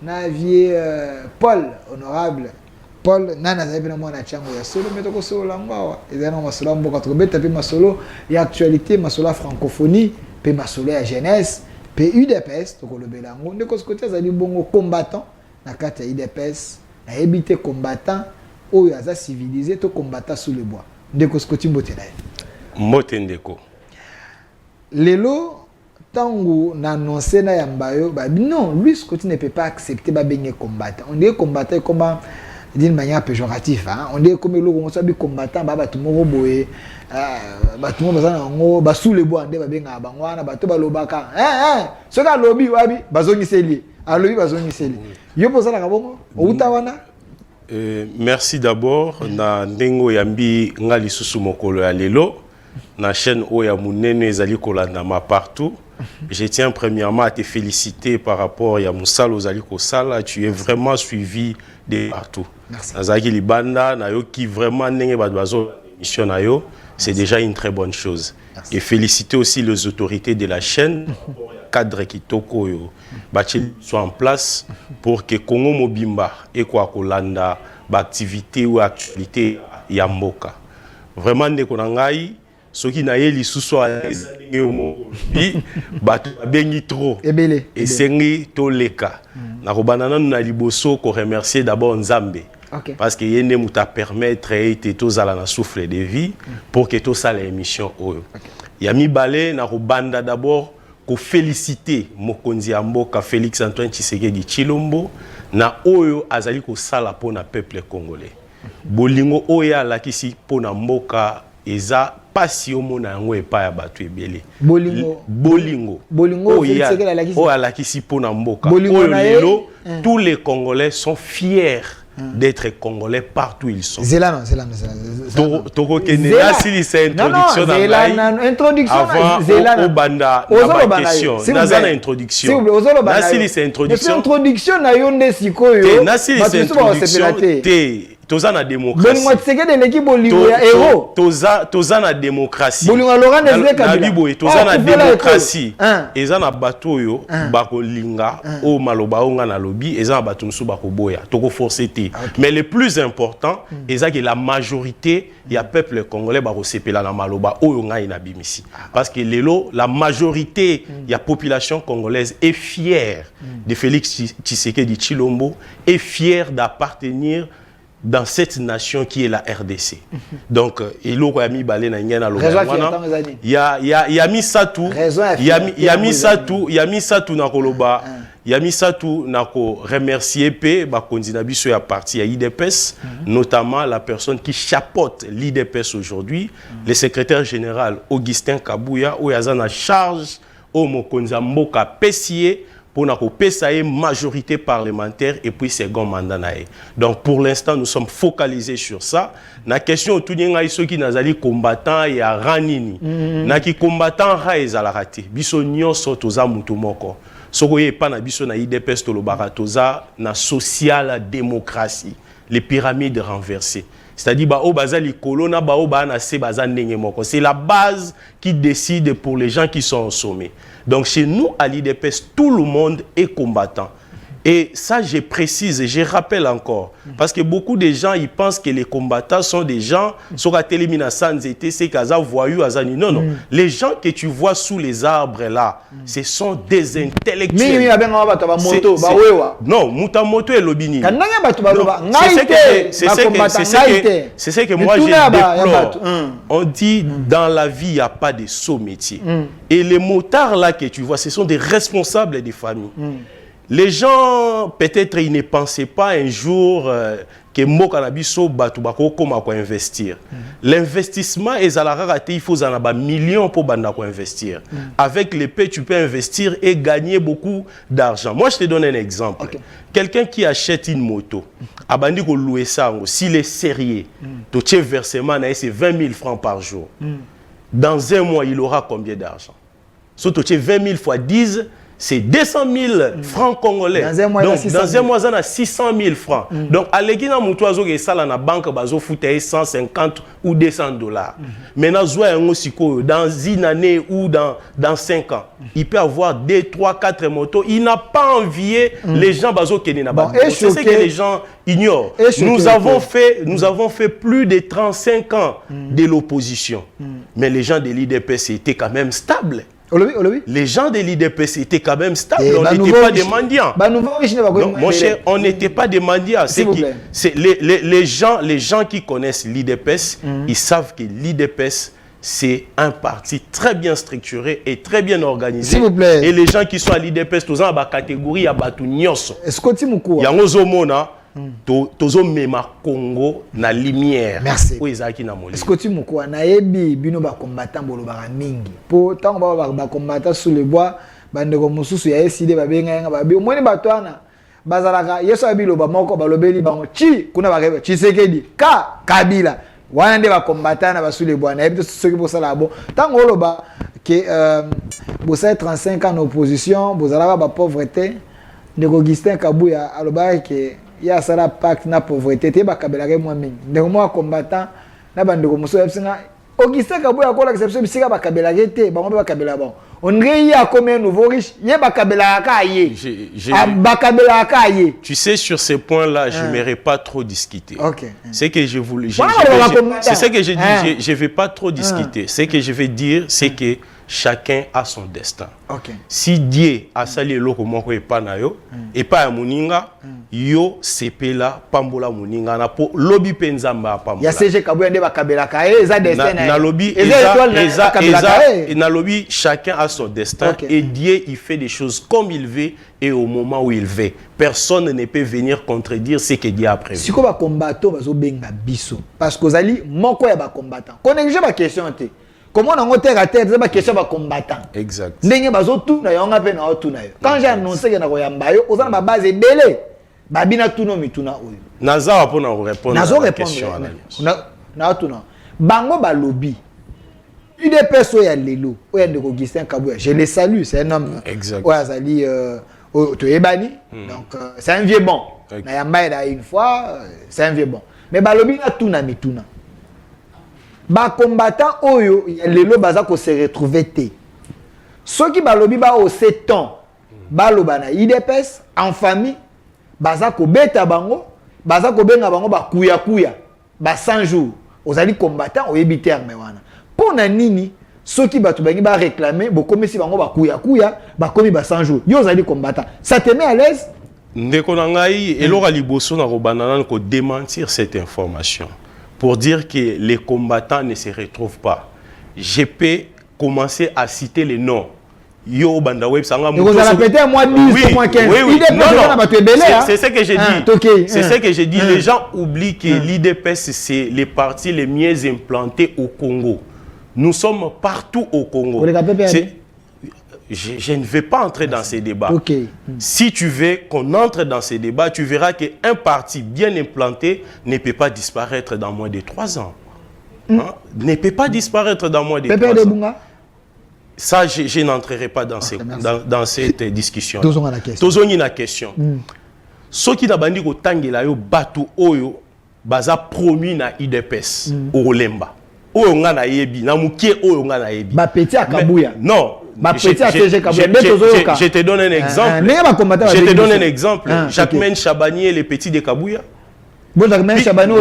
na vie Paul honorable Paul nana zabi na mwana chango ya solo metoko solo langwa ezana masolo mboka to beta pe masolo ya actualité masolo francophonie pe masolo ya jeunesse pe UDPS to ko lobela ngo ndeko skotia zali bongo combattant na kati ya UDPS na ebité combattant oyo aza civilisé to combattant sous le bois ndeko skoti mbotela mbote ndeko lelo tango na annoncé na yambayo ba non lui skoti ne peut pas accepter ba benye combattant on dit combattant comment d'une manière péjorative hein on dit comme le sabi combattant ba tout moko boye ba tout moko bazana ngo ba sous le bois nde ba benga bango wana ba to ba lobaka soka lobi wabi bazongiseli alobi bazongiseli yo posala ka bongo outa wana. Merci d'abord na ndengo yambi ngali susu mokolo ya lelo na chaîne oya munene ezali kolanda ma partout. Je tiens premièrement à te féliciter par rapport à Moussal Ozali Kosala. Tu es vraiment suivi de partout. Nazaki Libanda, qui vraiment n'est pas mission nayo, c'est déjà une très bonne chose. Merci. Et féliciter aussi les autorités de la chaîne, cadre qui toko yo, soit en place pour que Congo Mobimba et quoi Kolanda, activité ou actualité Yamboka. Vraiment ne konangai. Ce qui n'a pas sous soi, bengi trop. Et c'est tout le cas. Na robanana na liboso ko remercier d'abord Nzambe. Parce que yene muta permettre et tous à la souffle de vie pour que tout ça l'émission oyo. Yami balé na robanda d'abord ko féliciter Mokonzi Amboka Félix Antoine Tshisekedi Tshilombo na oyo azali ko sala pona peuple congolais. Bolingo oya la kisi pona mboka eza pasi omona yango epa ya bato ebele bolingo oya lakisi pona mboka oyo lelo tous les Congolais sont fiers d'être Congolais partout ils sont. Zélano. Toko kene asili sa introduction na introduction avant obanda na ma question nazana introduction nasili sa introduction na yonde sikoyo nasili sa introduction te toza na démocratie. Toza na démocratie. Na bibo toza na démocratie. Eza na bato yo bakolinga o maloba onga na lobi eza na bato musu bakoboya toko forcer te. Mais le plus important eza que la majorité ya peuple congolais bakosepela na maloba oyo ngai na bimisi. Parce que lelo la majorité ya population congolaise est fière de Félix Tshisekedi Tshilombo, est fière d'appartenir dans cette nation qui est la RDC. Donc, il y a mis ça tout, remercier P, Bakondinabiso ya parti à IDPS, notamment la personne qui chapeaute l'IDPS aujourd'hui, le secrétaire général Augustin Kabouya, où il y a en charge au Mokonza Mboka Pessier, pour la majorité parlementaire et puis second mandat. Donc pour l'instant, nous sommes focalisés sur ça. La question tout ceux qui n'azali combattant et à ranini. Na qui combattant raïs à la raté. Biso nyonso toza mutumoko. Sokoye pas na biso na IDPS to lo baratoza na social démocratie. Les pyramides renversées. C'est-à-dire bah au bazali colonna bah au ba na se bazan moko. C'est la base qui décide pour les gens qui sont au sommet. Donc chez nous, à l'IDPS, tout le monde est combattant. Et ça, je précise et je rappelle encore. Parce que beaucoup de gens, ils pensent que les combattants sont des gens, non, non. Les gens que tu vois sous les arbres là, ce sont des intellectuels. Non, Mutamoto et Lobini. C'est ce que moi je déplore. On dit dans la vie, il n'y a pas de saut métier. Et les motards là que tu vois, ce sont des responsables des familles. Les gens, peut-être, ils ne pensaient pas un jour que Mokanabiso Batubako comment investir. L'investissement est à la rareté, il faut en avoir millions pour investir. Avec l'épée, tu peux investir et gagner beaucoup d'argent. Moi, je te donne un exemple. Quelqu'un qui achète une moto, abandi ko louer ça, s'il est sérieux, tu tiens versement, c'est 20 000 francs par jour. Dans un mois, il aura combien d'argent? Si tu tiens 20 000 fois 10, c'est 200 000 francs congolais. Dans un mois, donc, dans un mois, on a 600 000 francs. Donc, à l'éguina, Moutouazo, qui est ça, la banque, bazo foute 150 ou 200 dollars. Maintenant, dans une année ou dans 5 ans, il peut avoir 2, 3, 4 motos. Il n'a pas envié les gens, bazo, qui n'est pas. C'est ce que les gens ignorent. Nous avons fait plus de 35 ans de l'opposition. Mais les gens de l'IDPS étaient quand même stables. Les gens de l'IDPS étaient quand même stables. On n'était pas des mendiants. Donc, mon cher, on n'était pas des mendiants. Les gens qui connaissent l'IDPS, ils savent que l'IDPS, c'est un parti très bien structuré et très bien organisé. S'il vous plaît. Et les gens qui sont à l'IDPS, tous en catégorie, il y a Batu Nyos. Est-ce que tu m'as Il y a Ozomona. Tozo mema Congo na lumière. Merci. Est-ce que tu m'as dit na yebi bino ba combattant bolo ba mingi. Po tant ba combattant sous le bois bande ko mususu ya eside ba benga ba bi omoni batwana bazalaka yeso abilo ba moko ba lobeli bango chi kuna ba kebe Tshisekedi ka Kabila wana nde ba combattant na ba sous le bois na yebi ce qui pour ça là bon tant oloba que vous êtes 35 ans en opposition vous allez ba pauvreté de Augustin Kabuya aloba que il y a ça pacte na pauvreté te ba kabela ke moi mingi ndeko moi combattant na bandeko muso yebsinga Augustin Kabuya ko la exception bisika ba kabela ke te ba mo ba kabela bon on y a comme un nouveau riche ye ba kabela ka ye ba kabela ka ye. Tu sais, sur ces points là je n'aimerais pas trop discuter. OK. C'est que je voulais c'est ce que j'ai dit, je vais pas trop discuter. Ce que je vais dire c'est que chacun a son destin. Okay. Si Dieu a sali loko moko e pa na yo et pas muninga yo sepela pambola muninga na po lobby penzamba pambola. Ya CG Kabuya nde bakabela ka eza destin na lobby na lobby chacun a son destin. Okay. Et Dieu il fait des choses comme il veut et au moment où il veut. Personne ne peut venir contredire ce que Dieu a prévu. Si ko ba combattant bazo benga biso parce que ozali moko ya ba combattant. Connaître ba question te. Comment on a terre à terre, c'est pas question de combattant. Exact. N'engue bazo tout na yonga pe na tout na yo. Quand j'ai annoncé que na koyamba yo, oza na base belé. Babina tout no mituna oyo. Naza pour nous répondre à la question. Na tout na. Bango ba lobby. UDPS oya lelo, oya de Augustin Kabuya. Je le salue, c'est un homme. Exact. Oya zali to ebani. Donc c'est un vieux bon. Na yamba ila une fois, c'est un vieux bon. Mais ba lobby na tout na mituna. Ba combattant oyo lelo baza ko se retrouver te. Ceux qui balobi ba au 7 ans baloba na IDPS en famille baza ko beta bango baza ko benga bango ba kuya ba 100 jours ozali combattant oyebi terme wana. Pona nini ceux qui batu bangi ba réclamer bokomi si bango ba kuya ba komi ba 100 jours. Yo ozali combattant. Ça te met à l'aise? Ndeko na ngai elora liboso na ko banana ko démentir cette information. Pour dire que les combattants ne se retrouvent pas. Je peux commencer à citer les noms. Yo banda web sanga vous allez répéter moi 10 moi 15. Oui. C'est ce que j'ai dit. C'est ce que j'ai dit. Les gens oublient que l'IDPS c'est les partis les mieux implantés au Congo. Nous sommes partout au Congo. Je ne vais pas entrer dans ces débats. Okay. Si tu veux qu'on entre dans ces débats, tu verras qu'un parti bien implanté ne peut pas disparaître dans moins de 3 ans. Ne peut pas disparaître dans moins de 3 ans. Ça, je n'entrerai pas dans, dans cette discussion. Tozongi la question. Ceux qui n'ont pas dit que Batu Oyo, baza promu na IDPS, au Lemba. Oyo ngana yebi, na mukie oyo ngana yebi. Ba petit à Kabuya. Non. Je te donne un exemple. Je te donne un exemple. Jacquemaine Chabanier, les petits de Kabuya. Bon, Jacquemaine Chabanier,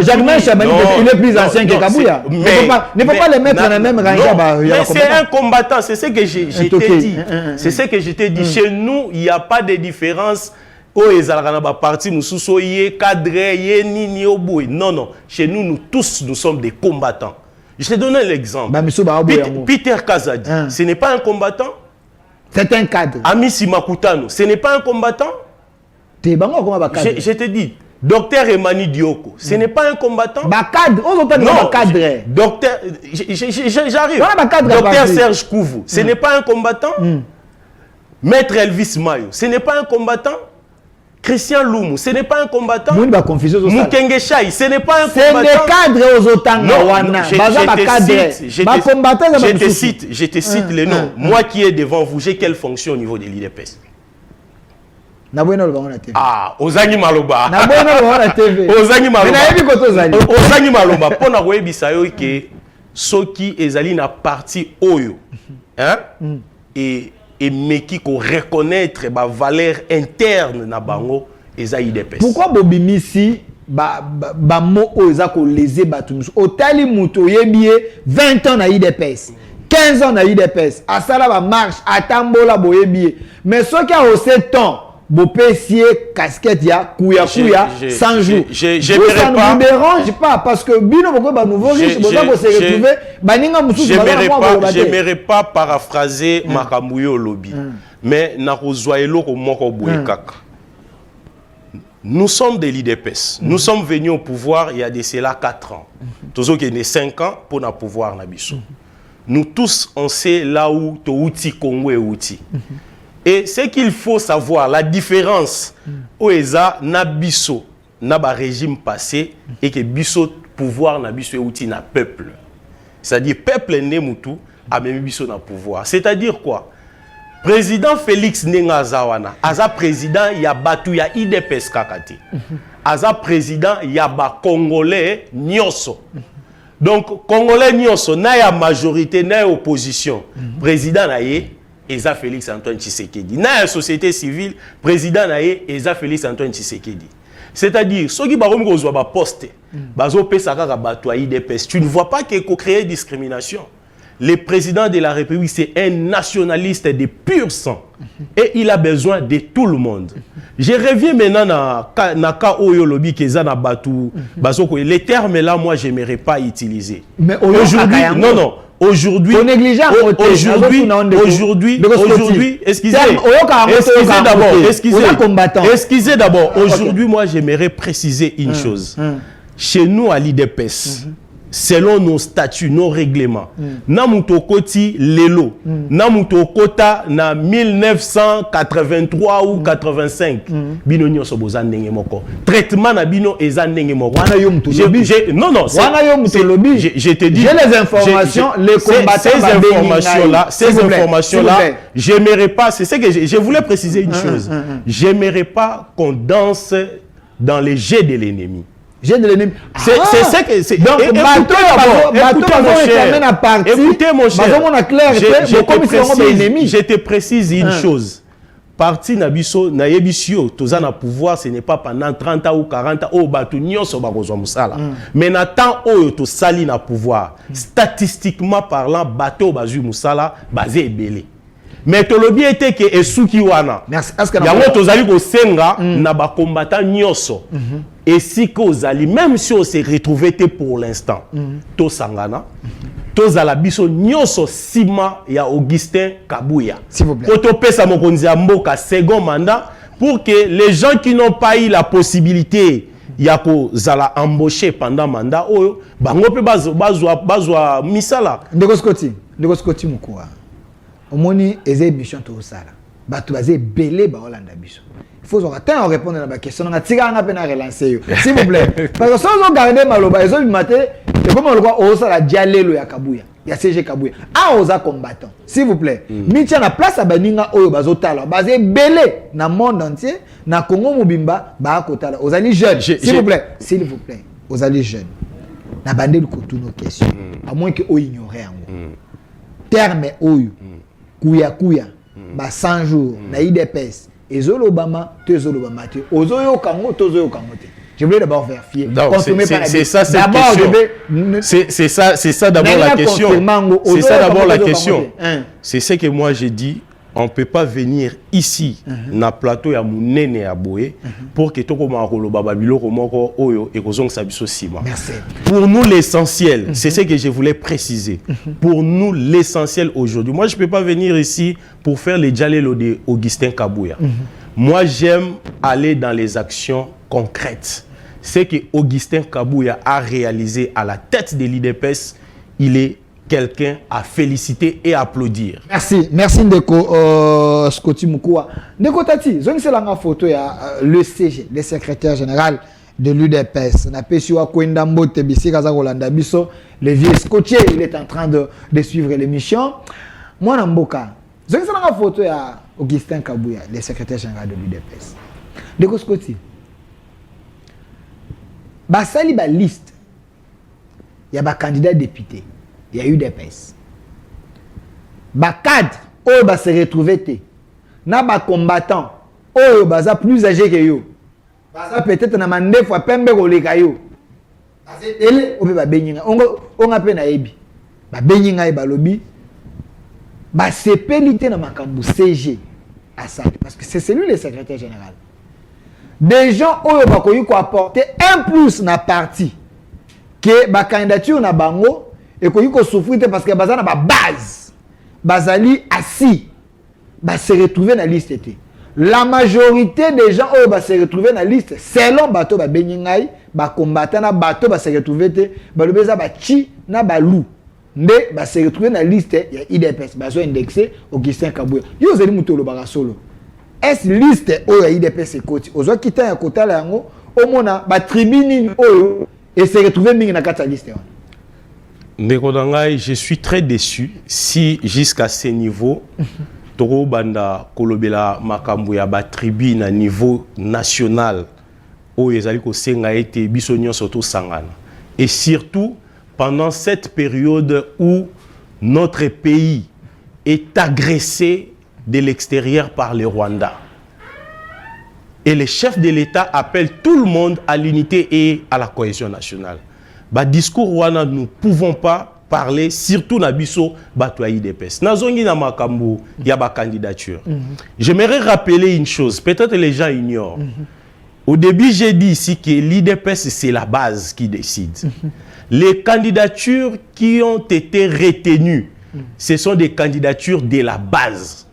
Jacquemaine Chabanier, il est plus ancien que Kabuya. Ne faut pas les mettre dans la même rangée. Mais c'est un combattant, c'est ce que je t'ai dit. C'est ce que je t'ai dit. Chez nous, il n'y a pas de différence. Non. Chez nous, nous tous, nous sommes des combattants. Je te donne l'exemple. Peter Kazadi, ce n'est pas un combattant. C'est un cadre. Amissi Makutano, ce n'est pas un combattant. Je te dis, docteur Emani Dioko, ce n'est pas un combattant. Non, docteur, j'arrive. Docteur Serge Kouvou, ce n'est pas un combattant. Maître Elvis Mayo, ce n'est pas un combattant. Christian Loumou, ce n'est pas un combattant. Moukenge Chai, ce n'est pas un combattant. C'est des cadres aux Otanga. Je te cite les noms. Moi qui est devant vous, j'ai quelle fonction au niveau de l'IDPS? Ah, Ozangi Maloba. Ozangi Maloba. Ozangi Maloba. Pour na webi sayo ke soki ezali na parti oyo, hein? Et meki ko reconnaître ba valeur interne na bango eza IDPS. Pourquoi bobimisi ba mo oza ko léser batumsu otali muto yebie 20 ans na IDPS 15 ans na IDPS asala ba marche atambola boyebie mais soki a 7 ans bopesier casquette ya kuya 100 jours ça ne me dérange pas parce que bino boko ba nouveau riche boza ko se retrouver baninga mususu j'aimerais pas paraphraser makambu yo lobby mais na kozwa eloko moko boye kaka. Nous sommes de l'IDPS. Nous sommes venus au pouvoir il y a de cela 4 ans. Tous qui est 5 ans pour le pouvoir nabiso. Nous tous on sait là où to outil Congo est outil. Et ce qu'il faut savoir, la différence où eza nabiso na ba régime passé et que biso pouvoir nabiso est outil na peuple. C'est-à-dire peuple né mutu a même biso na pouvoir. C'est-à-dire quoi? Président Félix Nenga Zawana, aza président ya batu ya IDPS kakati. Aza président ya ba Congolais nyonso. Donc Congolais nyonso na ya majorité na ya opposition. Président na ye eza Félix Antoine Tshisekedi. Na ya société civile, président na ye eza Félix Antoine Tshisekedi. C'est-à-dire ceux qui baromi kozwa ba poste, bazo pesa kaka batu ya IDPS. Tu ne vois pas qu'il faut créer discrimination. Le président de la République, c'est un nationaliste de pur sang. Et il a besoin de tout le monde. Je reviens maintenant na ka oyo lobby kezana batu. Les termes là, moi, je n'aimerais pas utiliser. Mais aujourd'hui, non. Aujourd'hui, excusez d'abord. Aujourd'hui, moi, j'aimerais préciser une chose. Chez nous, à l'IDPS, selon nos statuts, nos règlements, Namutokoti Lelo, Namutokota na 1983 ou 85, bino nyo soboza ndenge moko. Traitement na bino eza ndenge moko. Non, je te dis. J'ai les informations, les combattants. Ces informations-là, j'aimerais pas, c'est ce que je voulais préciser une chose. J'aimerais pas qu'on danse dans les jets de l'ennemi. C'est ce que c'est. Donc, écoutez mon cher, je te précise une chose. Parti Nabiso, Nayebisio, Toza na pouvoir, ce n'est pas pendant 30 ans ou 40 ans, oh, batu nyonso bakozwa musala. Mais na temps oyo to sali na pouvoir, statistiquement parlant, bateau bazu musala, basé ebele. Mais to lobi était que esuki wana. Merci. Yango tozali ko senga na ba combattant nyonso. Et si kozali, même si on s'est retrouvé pour l'instant, to sangana, to zalabiso nyonso sima ya Augustin Kabouya. S'il vous plaît. Pour pesa mokonzi mboka second mandat pour que les gens qui n'ont pas eu la possibilité ya ko zala embaucher pendant mandat oyo bango pe bazwa misala. Ndeko Scotty mukua. Omoni eze mission to sala. Batu bazé belé ba Hollande biso. Il faut répondre à la question. On a tiré un appel à relancer. S'il vous plaît. Parce que si on regarde Maloba, ils ont maté, et comme on le voit, on a dialé ya Kabouya. Il y a CG Kabouya. Ah, on a combattant. S'il vous plaît. Mitia na place à Baninga Oyo Bazotala. Basé belé dans le monde entier. Na Congo Mobimba, Bakotala. Aux alliés jeunes. S'il vous plaît. S'il vous plaît. Aux alliés jeunes. Na bandé le toutes nos questions. À moins que Oyo ignorait en gros. Terme Oyo. Kuya. 100 jours. Na IDPS. Ezolo Obama, Tezolo Obama, Ozoyo Kango, Tozoyo Kangote. Je voulais d'abord vérifier. C'est ça cette question. C'est ça d'abord la question. C'est ça d'abord la question. C'est ce que moi j'ai dit. On ne peut pas venir ici, na plateau ya Mounene à Boé, pour que tout le monde Merci. Pour nous, l'essentiel, c'est ce que je voulais préciser. Pour nous, l'essentiel aujourd'hui. Moi, je ne peux pas venir ici pour faire les djalelo de Augustin Kabouya. Moi, j'aime aller dans les actions concrètes. Ce que Augustin Kabouya a réalisé à la tête de l'IDPS, il est quelqu'un à féliciter et applaudir. Merci Ndeko Scotty Moukoua. Ndeko Tati, c'est la photo le CG, le secrétaire général de l'UDPS. Na pesiwa Kwendambo Tebisi Kazagolanda Biso, le vieux Scottier, il est en train de suivre l'émission. Moi Namboka, c'est la photo ya Augustin Kabouya, le secrétaire général de l'UDPS. Ndeko Scotty. Basali ba liste. Il y a ba candidat député. Il y a eu des PES. Ba cadre, oh ba se retrouver te. Na ba combattant, oh baza plus âgé que yo. Baza peut-être na mande fois pembe koleka yo. Baza tele obe ba benyinga. Onga pe na ebi. Ba benyinga e ba lobi. Ba sepelité na makambu CG à ça parce que c'est celui le secrétaire général. Des gens oh ba koyi ko apporter un plus na parti que ba candidature na bango et qu'on y souffrir parce que bazana ba base bazali assis ba se retrouver dans la liste. La majorité des gens oh ba se retrouver dans la liste selon bateau ba benyingai ba combattant na bateau ba se retrouver te ba lobeza ba chi na ba lou nde ba se retrouver dans la liste ya IDPS ba so indexé Augustin Kabouya yo zeli mutolo ba solo est liste oh ya IDPS ekoti ozo kita ya kota la yango omona ba tribune oh et se retrouver mingi na kata liste. Je suis très déçu si jusqu'à ce niveau, Toro Banda Kolobela Makambuya ba tribune à niveau national, où ils allaient senga été bisognon surtout sangana. Et surtout pendant cette période où notre pays est agressé de l'extérieur par le Rwanda. Et le chef de l'État appelle tout le monde à l'unité et à la cohésion nationale. Ba discours wana nous ne pouvons pas parler surtout na biso bato IDPS. Nazongi na makambu ya ba candidature. J'aimerais rappeler une chose, peut-être les gens ignorent. Au début, j'ai dit ici que l'IDPS c'est la base qui décide. Les candidatures qui ont été retenues, ce sont des candidatures de la base.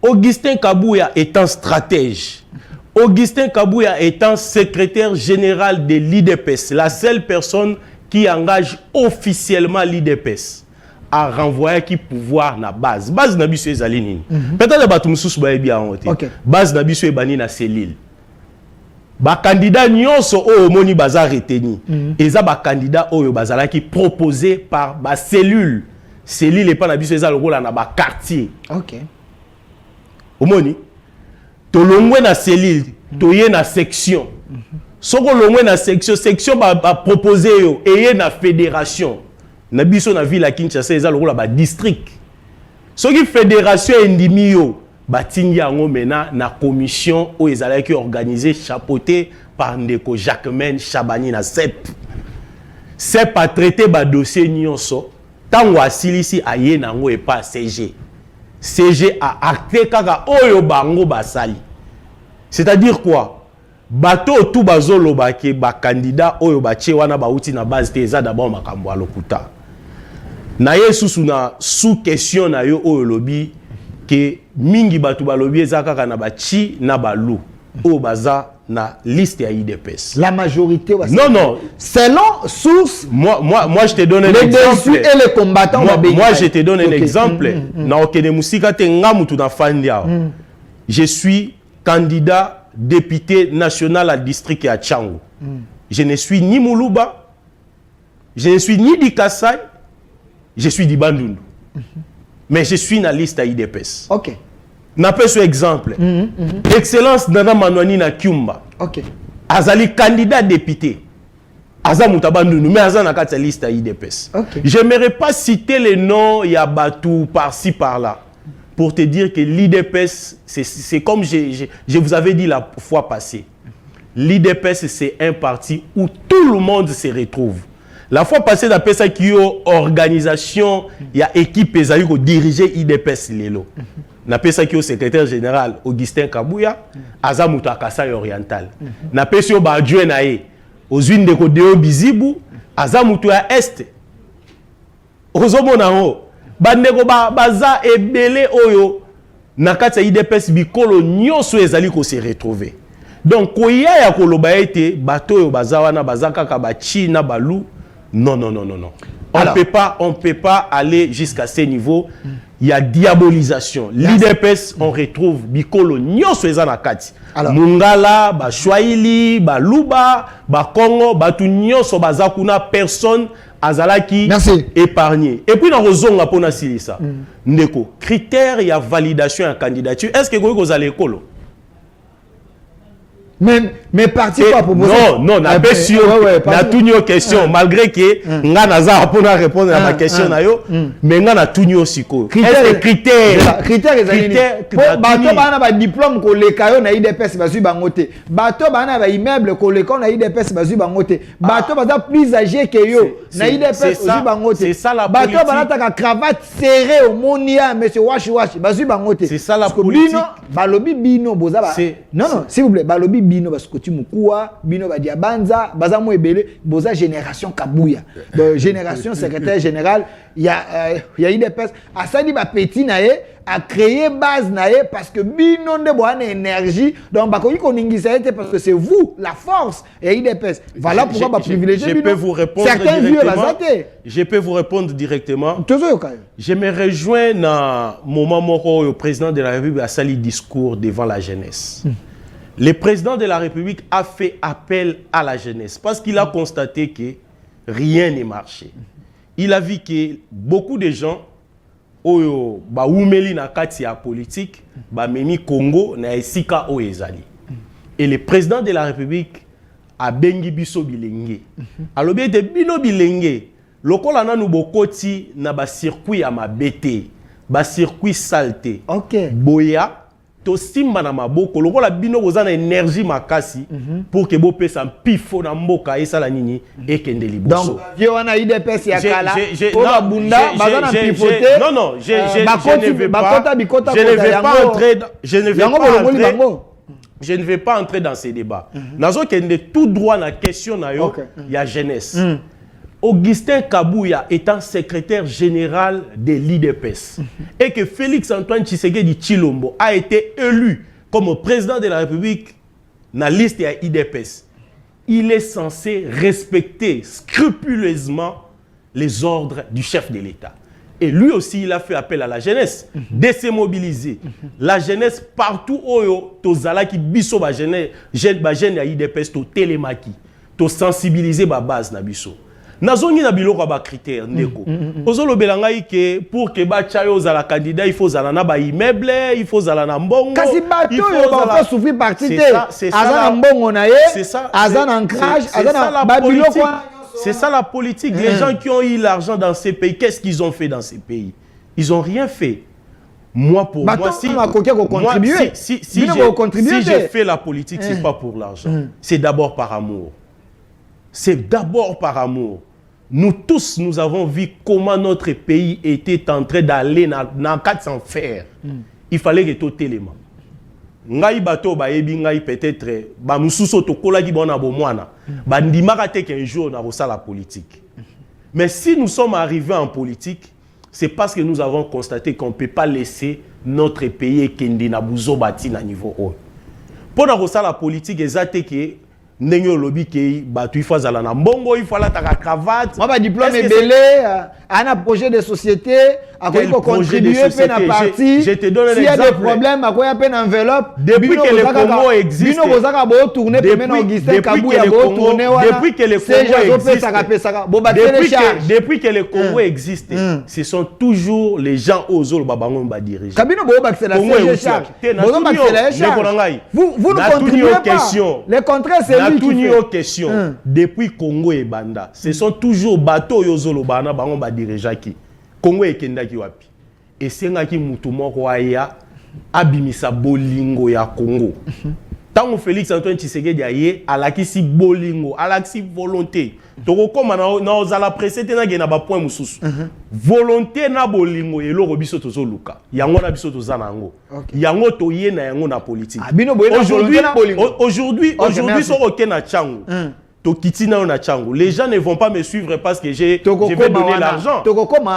Augustin Kabouya étant stratège, Augustin Kabouya étant secrétaire général de l'IDPS, la seule personne qui engage officiellement l'IDPS à renvoyer qui pouvoir na base. Base na biso ezali nini. Peut-être le batumsusu ba ebi aonte. Base na biso ebani na selile. Ba candidat nyonso o moni baza reteni. Eza ba candidat oyo bazala qui proposé par ba cellule. Cellule et pas na biso eza lokola na ba quartier. OK. Omoni tolongwe na cellule, toye na section. Soko longwe na section ba proposer yo eye na fédération. Na biso na ville à Kinshasa eza lokola ba district. Soki fédération endimi yo batingi yango mena na commission o ezalaki organisée chapeautée par Ndeko Jacquemaine Chabani na CEP. CEP a traité ba dossier nyonso tango asilisi aye nango e pas CG. CG a acté kaka oyo bango basali. C'est-à-dire quoi? Bato tout bazolo bake ba candidat oyo bache wana bauti na base te eza d'abord makambo a lokuta. Na yesusu na sous question na yo oyo lobi que mingi batu balobi eza kaka na bachi na balu oyo baza na liste ya IDPS. La majorité va non. Selon source. Moi je te donne un exemple. Et les combattants. Moi je te donne un exemple. Na okene musika te ngamutu na fandia. Je suis candidat député national à district à Tchango. Je ne suis ni Moulouba, je ne suis ni di Kassai, je suis di Bandundu. Mais je suis dans la liste à IDPS. OK. N'a pas ce exemple. Excellence Nana Manouani na Kiumba. OK. Azali candidat député. Aza Moutabandundu, mais Aza na kata liste à IDPS. OK. J'aimerais pas citer les noms Yabatou par-ci par-là. Pour te dire que l'IDPS, c'est comme je vous avais dit la fois passée. L'IDPS, c'est un parti où tout le monde se retrouve. La fois passée, d'après ça, qu'il y a organisation, il y a équipe qui dirige l'IDPS. D'après ça, qu'il y a secrétaire général Augustin Kabouya, Azamuta Kassai Oriental. D'après ça, il y a adjoint aux unes de Kodeo Bizibu, Azamuta Est. Ozomonao. Bandeko baza ebele oyo nakata IDPS bikolo nyonso ezali ko se retrouver. Donc koya ya koloba ete bato oyo baza wana bazaka ka bachi na balu non. On peut pas aller jusqu'à ces niveaux. Il y a diabolisation. L'IDPS, on retrouve Bikolo Nyonso eza kati. Mungala, ba Swahili, ba Luba, ba Congo, ba tu Nyonso bazakuna personne azalaki épargné. Et puis dans Rozonga pona silisa. Ndeko, critère ya validation ya candidature. Est-ce que vous allez école? Mais parti quoi pour vous? Non, n'a pas sûr. Na tout nos questions malgré que nga naza pour répondre à ma question na yo, mais nga na tout nos siko. Est-ce que critères bato bana ba diplôme ko leka yo na IDPS bazui bangote. Bato bana ba immeuble ko leka na IDPS bazui bangote. Bato baza plus âgé que yo na IDPS bazui bangote. C'est ça la politique. Bato bana ta cravate serrée au monia monsieur wash bazui bangote. C'est ça la politique. Balobi bino boza ba. Non, s'il vous plaît, balobi bino parce que tu mukua bino ba diabanza baza mo ebele boza génération Kabuya. Génération secrétaire général il y a IDPS asali ba petit nae a créé base nae parce que bino nde boana énergie donc ba ko ningisa été parce que c'est vous la force et IDPS. Voilà pourquoi ba privilégier bino. Je peux vous répondre certains directement. Je peux vous répondre directement. Je me rejoins dans moment moko le président de la République a sali discours devant la jeunesse. Le président de la République a fait appel à la jeunesse parce qu'il a constaté que rien n'est marché. Il a vu que beaucoup de gens oyo ba oumeli na kati ya politique ba memi Congo na esika o ezali. Et le président de la République a bengi biso bilenge. Alobi ete bino bilenge lokola nanu bokoti na ba circuit ya mabete, ba circuit salté. OK. Boya to simba na maboko lokola bino bozana énergie makasi pour que bo pesa pifo na mboka esala nini ekende liboso. Donc vieux wana IDPS ya kala o bunda bazana pifote. Non, je ne vais pas entrer dans ces débats. Nazo kende tout droit na question na yo ya jeunesse. Augustin Kabuya étant secrétaire général de l'IDPS et que Félix-Antoine Tshisekedi Tshilombo a été élu comme président de la République dans la liste de l'IDPS, il est censé respecter scrupuleusement les ordres du chef de l'État. Et lui aussi, il a fait appel à la jeunesse de se mobiliser. La jeunesse partout où tozala ki biso ba jeune ya IDPS to télémaki, to sensibiliser ba base na biso. Nazongi na biloko ba critère ndeko. Ozolo belangai ke pour que ba chayo za la candidat il faut zala na ba immeuble, il faut zala na mbongo. Kasi bato yo ba faut souffrir partie te. Azana mbongo na ye, azana ancrage, azana ba biloko. C'est ça la politique. Les gens qui ont eu l'argent dans ces pays, qu'est-ce qu'ils ont fait dans ces pays? Ils ont rien fait. Moi pour moi si j'ai fait la politique, c'est pas pour l'argent. C'est d'abord par amour. C'est d'abord par amour. Nous tous, nous avons vu comment notre pays était en train d'aller dans 400 fers. Il fallait que tout élément. Ngai bato ba yebi ngai peut-être ba mususo to kola ki bona bo mwana ba ndimaka te qu'un jour na rosa la politique. Mais si nous sommes arrivés en politique, c'est parce que nous avons constaté qu'on ne peut pas laisser notre pays kende na buzo bati na niveau haut. Pour na rosa la politique ezate que nenyo lobby ke batu il faut zala na mbongo, il faut la ta cravate. Moi ba diplôme belé, un projet de société, à quoi il faut contribuer pe na parti. Je te donne un exemple. S'il y a des problèmes, à quoi il y a peine enveloppe. Depuis que le Congo existe. Bino bozaka bo tourner pe maintenant Augustin Kabuya bo tourner wana. Depuis que le Congo existe. Depuis que le Congo existe, ce sont toujours les gens aux autres babango ba diriger. Kabino bo bakse la CG. Vous ne contribuez pas. Les contrats c'est lui qui fait. Question. Depuis Congo et Banda, ce sont toujours bateau yozolo bana bango ba diriger qui. Congo et Kendaki wapi. Et c'est là qui moutoumoko aya abimisa bolingo ya Congo. Tant Félix Antoine Tshisekedi aye alakisi bolingo, alakisi volonté. Toko koma na ozala précédé na gena ba point mususu. Volonté na bolingo eloko biso tozo luka. Yango na biso tozana ngo. Yango toye na yango na politique. Aujourd'hui soko na changu. Les gens ne vont pas me suivre parce que je vais donner l'argent.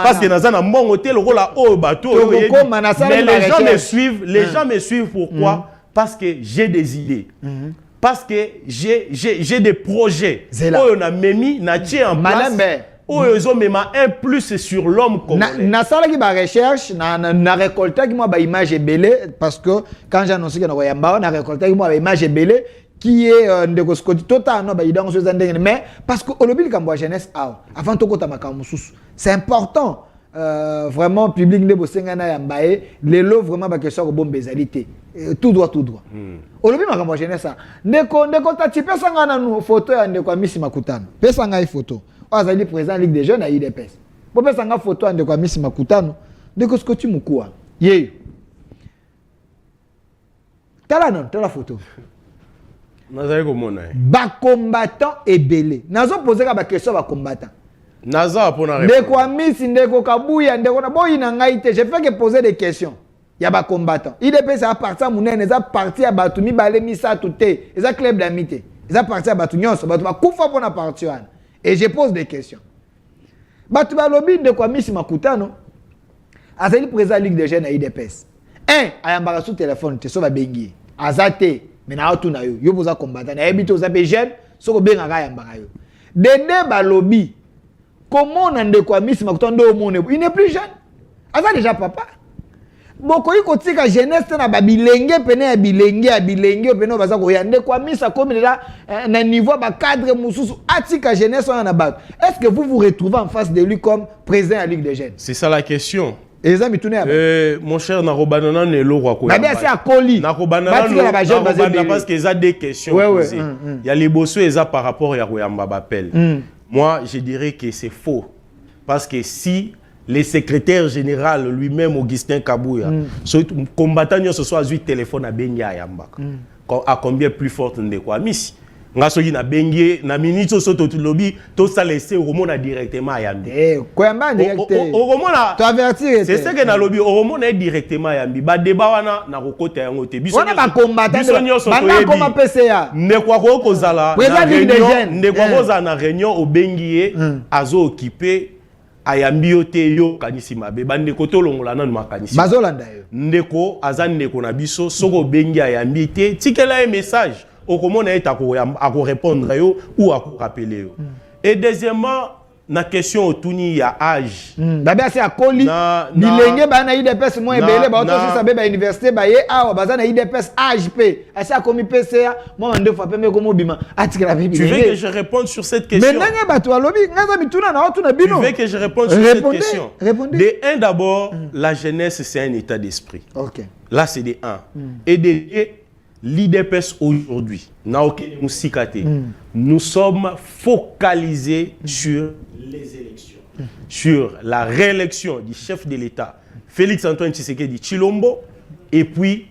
Parce que nazana mbongo te lokola o bateau. Mais les gens me suivent pourquoi? Parce que j'ai des idées. Parce que j'ai des projets. On a mis na en place. ils ont même un plus sur l'homme congolais. Na sala qui ba recherche na récolté qui moi ba image belé parce que quand j'ai annoncé que na Yamba na récolté qui moi ba image belé qui est ndeko skoti total no ba idango so zandenge mais parce que olobi kambo jeunesse avant to kota makambo susu c'est important vraiment public ndebo sengana Yamba les lots vraiment ba question ko bombe ezalité tout droit olobi makambo jeunesse ndeko ta type sangana nu photo ya ndeko Misi Makutano pesa ngai photo azali président Ligue des jeunes à IDPS. Pour faire une photo de Misi Makutano, de ce que tu me quoi. Yé. T'as la photo. Nazari komona. Ba combattant et belé. Nazo poser la question ba combattant. Naza pour na répondre. Ndeko Misi, ndeko Kabuya, ndeko na boyi na ngaite, je fais que poser des questions. Il y a ba combattant. IDPS a parti à Mounene, ils a parti à Batumi balé misa touté. Ils a club d'amitié. Ils a parti à Batunion, Batumi kufa pour na partir. Et je pose des questions. Batuba lobby de quoi Misi Makutano azali président Ligue des jeunes à IDPS. Ayambara sous téléphone te so ba bengi. Azate mais na otu na yo boza combattant na ebito za be jeune soko benga ga yambara yo. Dende ba lobby comment on ande quoi Misi Makutano ndo mone il n'est plus jeune. Aza déjà papa. Boko iko tika jeunesse na ba bilenge pene ya bilenge pene baza ko yande kwa Misa comme là na niveau ba cadre mususu atika jeunesse na bato. Est-ce que vous vous retrouvez en face de lui comme président de la Ligue des jeunes? C'est ça la question. Mon cher Narobanana ne lo kwa ko. C'est à Koli. Narobanana parce qu'ils ont des questions posées. Il y a les bossos et ça par rapport à Royamba Bapel. Moi, je dirais que c'est faux parce que si le secrétaire général lui-même, Augustin Kabouya, combattant ce soit 8 téléphones à Benga Yambaka. À combien plus forte de quoi Miss Ngasogi na Bengue, na minute so to lobby, tout ça laissé au Romona directement à Yambi. Koyamba directement. Au Romona. Tu avertis. C'est ce que na lobby au Romona directement à Yambi. Ba débat wana na kokota yango te. Biso na combattant. Banga comme PCA. Ne kwa ko kozala. Ne kwa koza na réunion au Bengue azo occupé ayambi yote yo kanisi mabe bandeko to longola nanu makanisi bazolanda yo ndeko azan ndeko na biso soko bengi ayambi te tikela un message okomona eta ko répondre yo ou à rappeler yo. Et deuxièmement na question otuni ya âge babe asi akoli bilenge ba na IDPS mo ebele ba otosi sabe ba université ba ye awa baza na IDPS âge pe asi akomi PCA mo mande fois pe me komo bima atikela bibi. Tu veux que je réponde sur cette question? Mais nanga ba to alobi ngaza mituna na otuna bino. Tu veux que je réponde sur cette question? De un d'abord la jeunesse c'est un état d'esprit. OK. Là c'est de un. Et de l'IDPS aujourd'hui, nous sommes focalisés sur les élections, sur la réélection du chef de l'État, Félix-Antoine Tshisekedi Tshilombo, et puis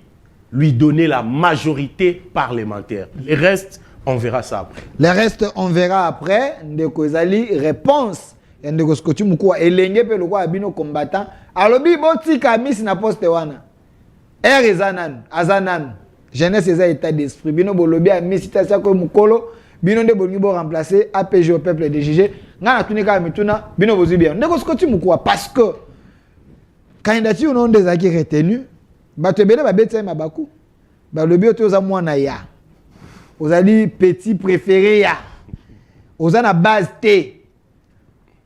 lui donner la majorité parlementaire. Le reste, on verra ça après. Le reste, on verra après. Ndeko ezali réponse. Ndeko skoti mukwa elenge pe lokwa abino combattant. Alobi botika Misi na poste wana. Azanan. Jeunesse est état d'esprit. Bino bolobi a Misi tasia ko mukolo. Bino nde bolingi bo remplacer APG au peuple de juger. Nga na tunika mituna bino bozu bien. Ndeko skoti mukwa parce que candidature non des acquis retenus. Bato ebele ba betsa mabaku. Ba lobi oto za mwana ya. Ozali petit préféré ya. Ozana base T.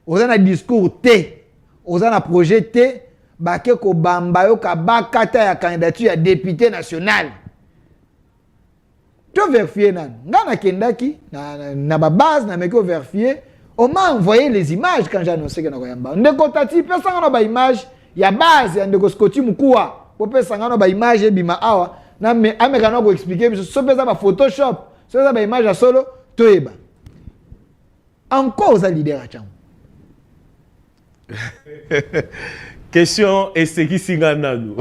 Ozana discours T. Ozana projet T. Bake ko bamba yo ka bakata ya candidature ya député national. Tu vérifier nan. Ngana kendaki na ba base na meko vérifier. On m'a envoyé les images quand j'ai annoncé que na koyamba. Ndeko tati pesa ngana ba image ya base ya ndeko Skoti Mukua. Po pesa ngana ba image bima awa. Na me amekana ko expliquer biso so pesa ba Photoshop. So pesa ba image ya solo toyeba. Encore aux leaders à Tcham. Question est ce qui s'ingana nous.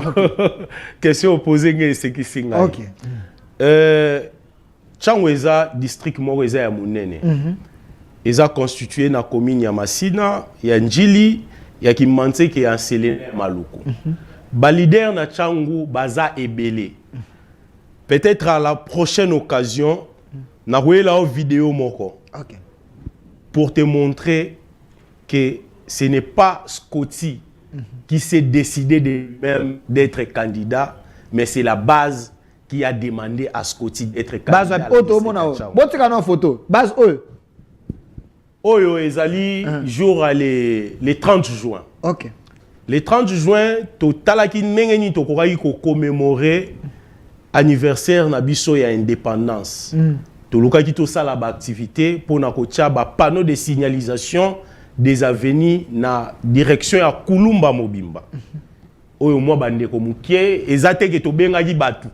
Question opposée est ce qui s'ingana. OK. Tchangweza district Moreza ya Munene. Eza constitué na commune ya Masina, ya Njili, ya Kimantse ki ya Selene Maluku. Ba leader na Tchangu baza ebele. Peut-être à la prochaine occasion, na la vidéo moko. OK. Pour te montrer que ce n'est pas Skoti qui s'est décidé de même d'être candidat, mais c'est la base qui a demandé à Skoti d'être candidat. Base photo mona. Botika na photo. Base Oyo ezali jour les 30 juin. OK. Les 30 juin, totalaki nengeni tokoki ko commémorer anniversaire na biso ya indépendance. Tolukaki to sala ba activité pour na kotia ba panneau de signalisation des avenues na direction ya Kulumba Mobimba. Oyo mwa bandeko mukie ezateke to bengaki batu.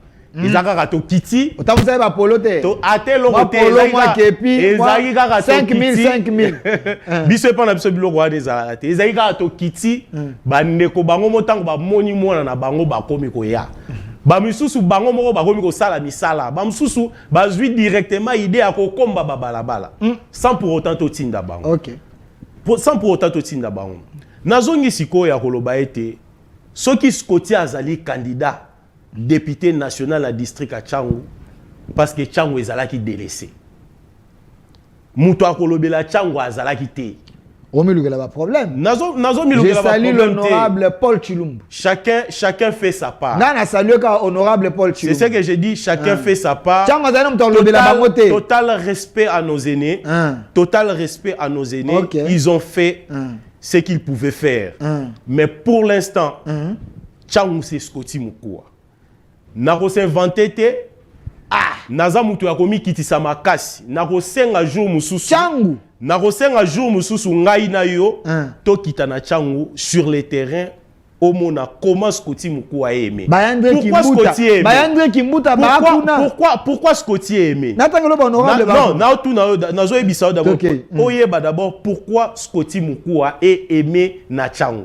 Ezaka to kiti. Otamusa ba polo te. To atelo kote ezaki kaka 5000. Biso pa na biso biloko wa ezala te. Ezaki kaka to kiti bandeko bango motango ba moni mona na bango bakomi ko ya. Ba misusu bango moko bakomi ko sala misala. Ba misusu bazwi directement idée ya ko komba babalabala. Sans pour autant to tinda bango. OK. Sans pour autant to tinda bango. Nazongi siko ya koloba ete soki Scotty azali candidat député national à district à Tchangu parce que Tchangu ezalaki délaissé. Muto akolobela Tchangu azalaki te. Omilugela ba problème. Nazo milugela ba problème. Je salue l'honorable Paul Chilumbu. Chacun fait sa part. Nana salue ka honorable Paul Chilumbu. C'est ce que j'ai dit, chacun fait sa part. Tchangu azali muto akolobela bango te. Total respect à nos aînés. Total respect à nos aînés. Okay. Ils ont fait ce qu'ils pouvaient faire. Mais pour l'instant, Tchangu c'est Scotty Mukua. Nako s'inventer te naza mutu ya komi kitisa makasi nako senga jour mususu Tchangu nako senga jour mususu ngai na yo to kitana Tchangu sur le terrain au mona comment Scotty Mukua aimé. Bayandre Kimbuta bakuna. Pourquoi Scotty aimé? Natangelo honorable non na tout nazo ebisa d'abord. Oyeba d'abord pourquoi Scotty Mukua est aimé na Tchangu.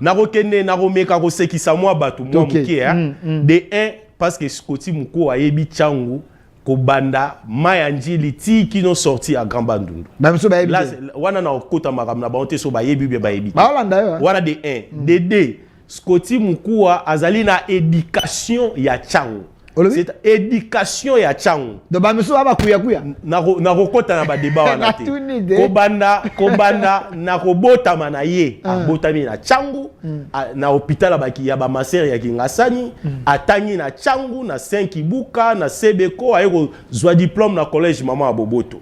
Narokende naromeka ko sekisa mwa batu mwa mukie de 1 parce que Scotty Mukua yebi Tchangu ko banda mayanjili ti kino sorti à Grand Bandundu. Ba miso ba yebi. Wana na okota makam na baonte so ba yebi be ba yebi. Ba Holanda yo. Wana de 1, de 2 Scotty Mukua azali na éducation ya Tchangu. C'est éducation ya Tchangu. De ba miso ba kuya. Na kokota na ba débat wana te. Kobanda na kobota manaye abotami na Tchangu na hôpital baki ya ba maser ya Kingasani atangi na Tchangu na Saint-Kibuka na Sebeko ayeko zwa diplôme na collège Mama Aboboto.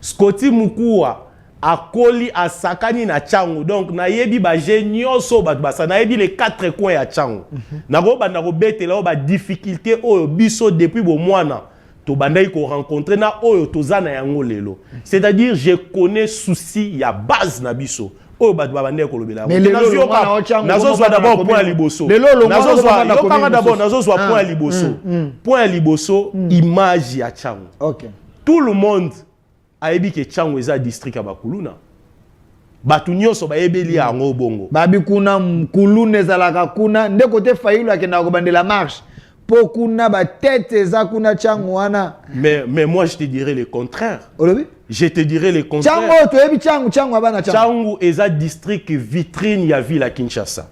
Scotty Mukua akoli asakani na Tchangu donc na yebi ba genioso ba basa na yebi les 4 coins ya Tchangu. Na ko banda ko betela ba difficulté oyo biso depuis bo mwana to bandai ko rencontrer na oyo tozana yango lelo. C'est-à-dire je connais souci ya base na biso. Oyo ba bandai ko lobela. Mais nazo zwa d'abord point liboso. Nazo zwa point liboso. Point liboso image ya Tchangu. OK. Tout le monde ayebi ke Tchangu eza district ya Bakuluna. Batu nyonso bayebeli yango bongo. Babi kuna Kuluna ezalaka kuna nde kote Fayulu akenda ko bandela marche. Pokuna ba tête eza kuna Tchangu wana. Mais moi je te dirais le contraire. Olobi? Je te dirais le contraire. Tchangu to yebi Tchangu abana Tchangu. Tchangu eza district vitrine ya ville à Kinshasa.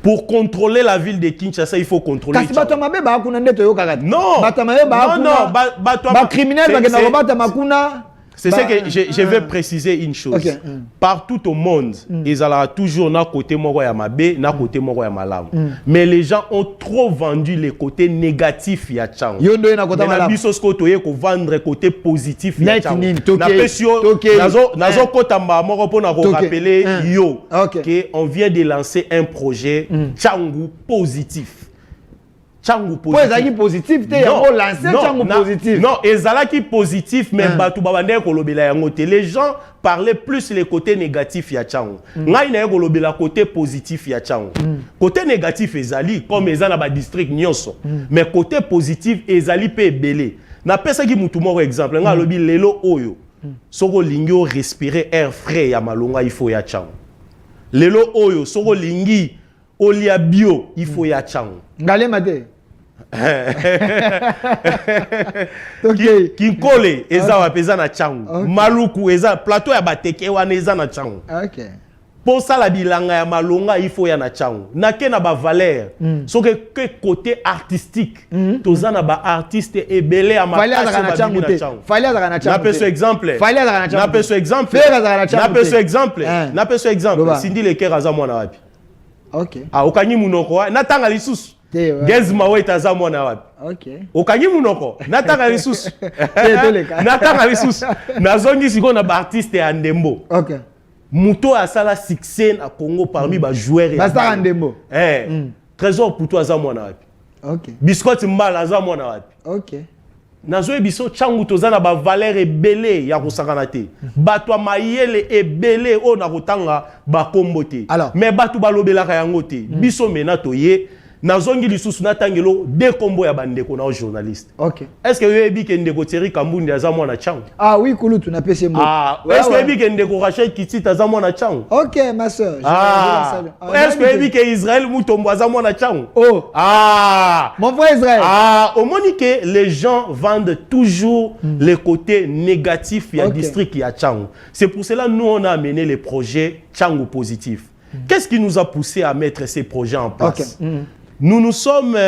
Pour contrôler la ville de Kinshasa, il faut contrôler. Kasi bato mabe ba kuna nde to yoka. Non. Bato mabe ba kuna. Non, bato ba criminel ba kenda ko bata makuna. C'est ce que je vais préciser une chose. Okay. Partout au monde, ils ont toujours na côté moko ya mabe, na côté moko ya malamu. Mais les gens ont trop vendu les côtés négatifs ya Tchangu. Yondo na côté malamu. Biso sko toye ko vendre côté positif ya Tchangu. Na pesio nazo kotamba moko pona ko rappeler yo que on vient de lancer un projet Tchangu positif. Tchangu positif. Positif te yango lancer Tchangu positif. Non, ezalaki positif mais batu babande ko lobela yango te. Les gens parlaient plus les côtés négatifs ya Tchangu. Ngai na ko lobela côté positif ya Tchangu. Côté négatif ezali comme ezana ba district nyonso. Mais côté positif ezali pe belé. Na pesa ki mutu moko exemple nga lobi lelo oyo. Soko lingio respirer air frais ya malonga il faut ya Tchangu. Lelo oyo soko lingi olia bio il faut ya Tchangu. Ngale mate. Kinkole eza wapeza na Tchangu. Maluku eza plateau ya bateke wana eza na Tchangu. OK. Pour ça la bilanga ya malonga il faut ya na Tchangu. Na ke na ba valeur. So que côté artistique. Toza na ba artiste ebele ya makasi ba Tchangu. Fali azaka na Tchangu. Na peso exemple. Fali azaka na Tchangu. Na peso exemple. Na peso exemple. Sindi le kera za mwana wapi. OK. Okanyi munoko na tanga lisusu. Gez Mawe taza mwana wapi. OK. Okangi munoko. Natanga lisusu. Natanga lisusu. Nazongi siko na ba artiste ya Ndembo. OK. Muto asala succès na Congo parmi ba joueurs. Basta Ndembo. Trésor pour toi aza mwana wapi. OK. Biscotte Mbala aza mwana wapi. OK. Nazo biso changu tozana ba valeur ebele ya kosakana te. Bato mayele ebele o na kotanga ba kombote. Mais bato balobelaka yango te. Biso mena toye nazongi lisusu natangelo de kombo ya bandeko na journaliste. OK. Est-ce que yebi ke ndeko Thierry Kambundi aza mwana changu? Ah oui, Kulutu na pese mo. Est-ce que yebi ke ndeko Rachel Kitsit aza mwana changu? OK, ma sœur. Est-ce que yebi ke Israël Mutombo aza mwana changu? Oh. Mon frère Israël. Au moment que les gens vendent toujours les côtés négatifs du district ya changu. C'est pour cela nous on a amené les projets changu positifs. Qu'est-ce qui nous a poussé à mettre ces projets en place? Nous nous sommes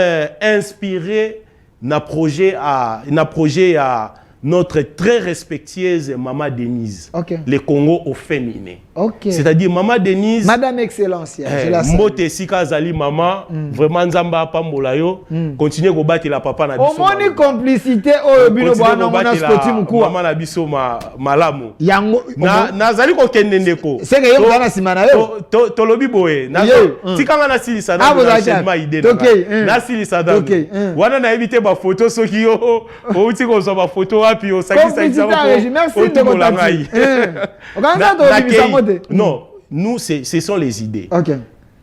inspirés d'un projet à notre très respectueuse Maman Denise, le Congo au féminin. C'est-à-dire Maman Denise, Madame Excellence, je la salue. Mbote Sika Zali Maman, vraiment Nzamba Pambola yo, continuez à battre la papa na biso. Au moins une complicité au bino bwana mona spoti mukua. Maman na biso malamu. Yango na zali ko kende ndeko. C'est que yo bana simana yo. Tolobi boye. Tikanga na silisa na enchaînement idée. Na silisa da. Wana na éviter ba photo soki yo outi ko so ba photo wapi o sakisa ça. Merci de votre non, nous, ce sont les idées. Okay.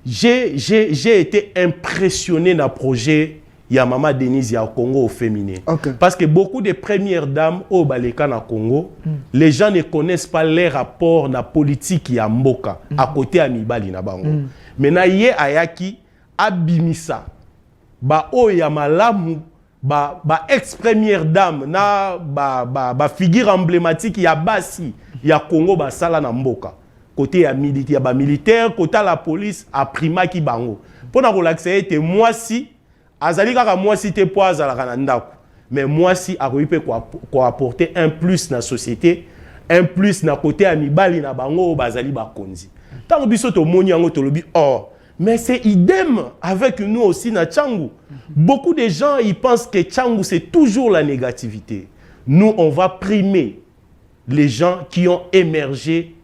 J'ai été impressionné dans le projet Maman Denise au Congo au féminin. Parce que beaucoup de premières dames au Baleka na Congo, les gens ne connaissent pas les rapports na politique ya mboka à côté à Mibali na bango. Maintenant yé ayaki abimisa ba o ya malamu ba ex-première dame na ba figure emblématique ya basi ya Congo ba sala na mboka côté ya militaire côté la police a prima ki bango pona ko l'accès était moi si azali kaka moi si te po azala kana ndako mais moi si a ko apporter un plus na société un plus na côté ya mibali na bango bazali ba konzi tant biso to moni yango to lobi mais c'est idem avec nous aussi na Tchangou. Beaucoup de gens ils pensent que Tchangou c'est toujours la négativité. Nous on va primer les gens qui ont émergé,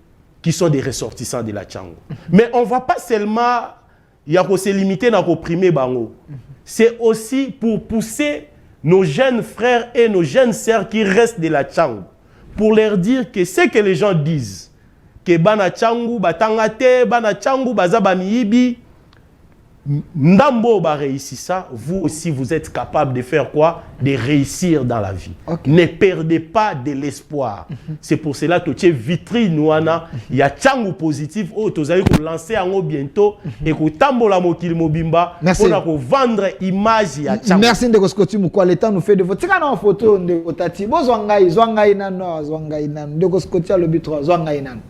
qui sont des ressortissants de la Tchangou. Mais on ne va pas seulement se limiter à opprimer Bango. C'est aussi pour pousser nos jeunes frères et nos jeunes sœurs qui restent de la Tchangou. Pour leur dire que ce que les gens disent, que Bana Tchangou, Batangate, Bana Tchangou, Bazaba Miyibi, Ndambo ba réussit ça, vous aussi vous êtes capable de faire quoi? De réussir dans la vie. Ne perdez pas de l'espoir. C'est pour cela que tu es vitrine ouana, il y a Tchangou positif, vous allez lancer en bientôt et que tambola mokili mobimba pour vendre image ya Tchangou. Merci de Koskoti Mukwa, le temps nous fait de votre. Tika na photo de Otati, bo zwangai nano, de Koskoti a lobi 3 zwangai nano.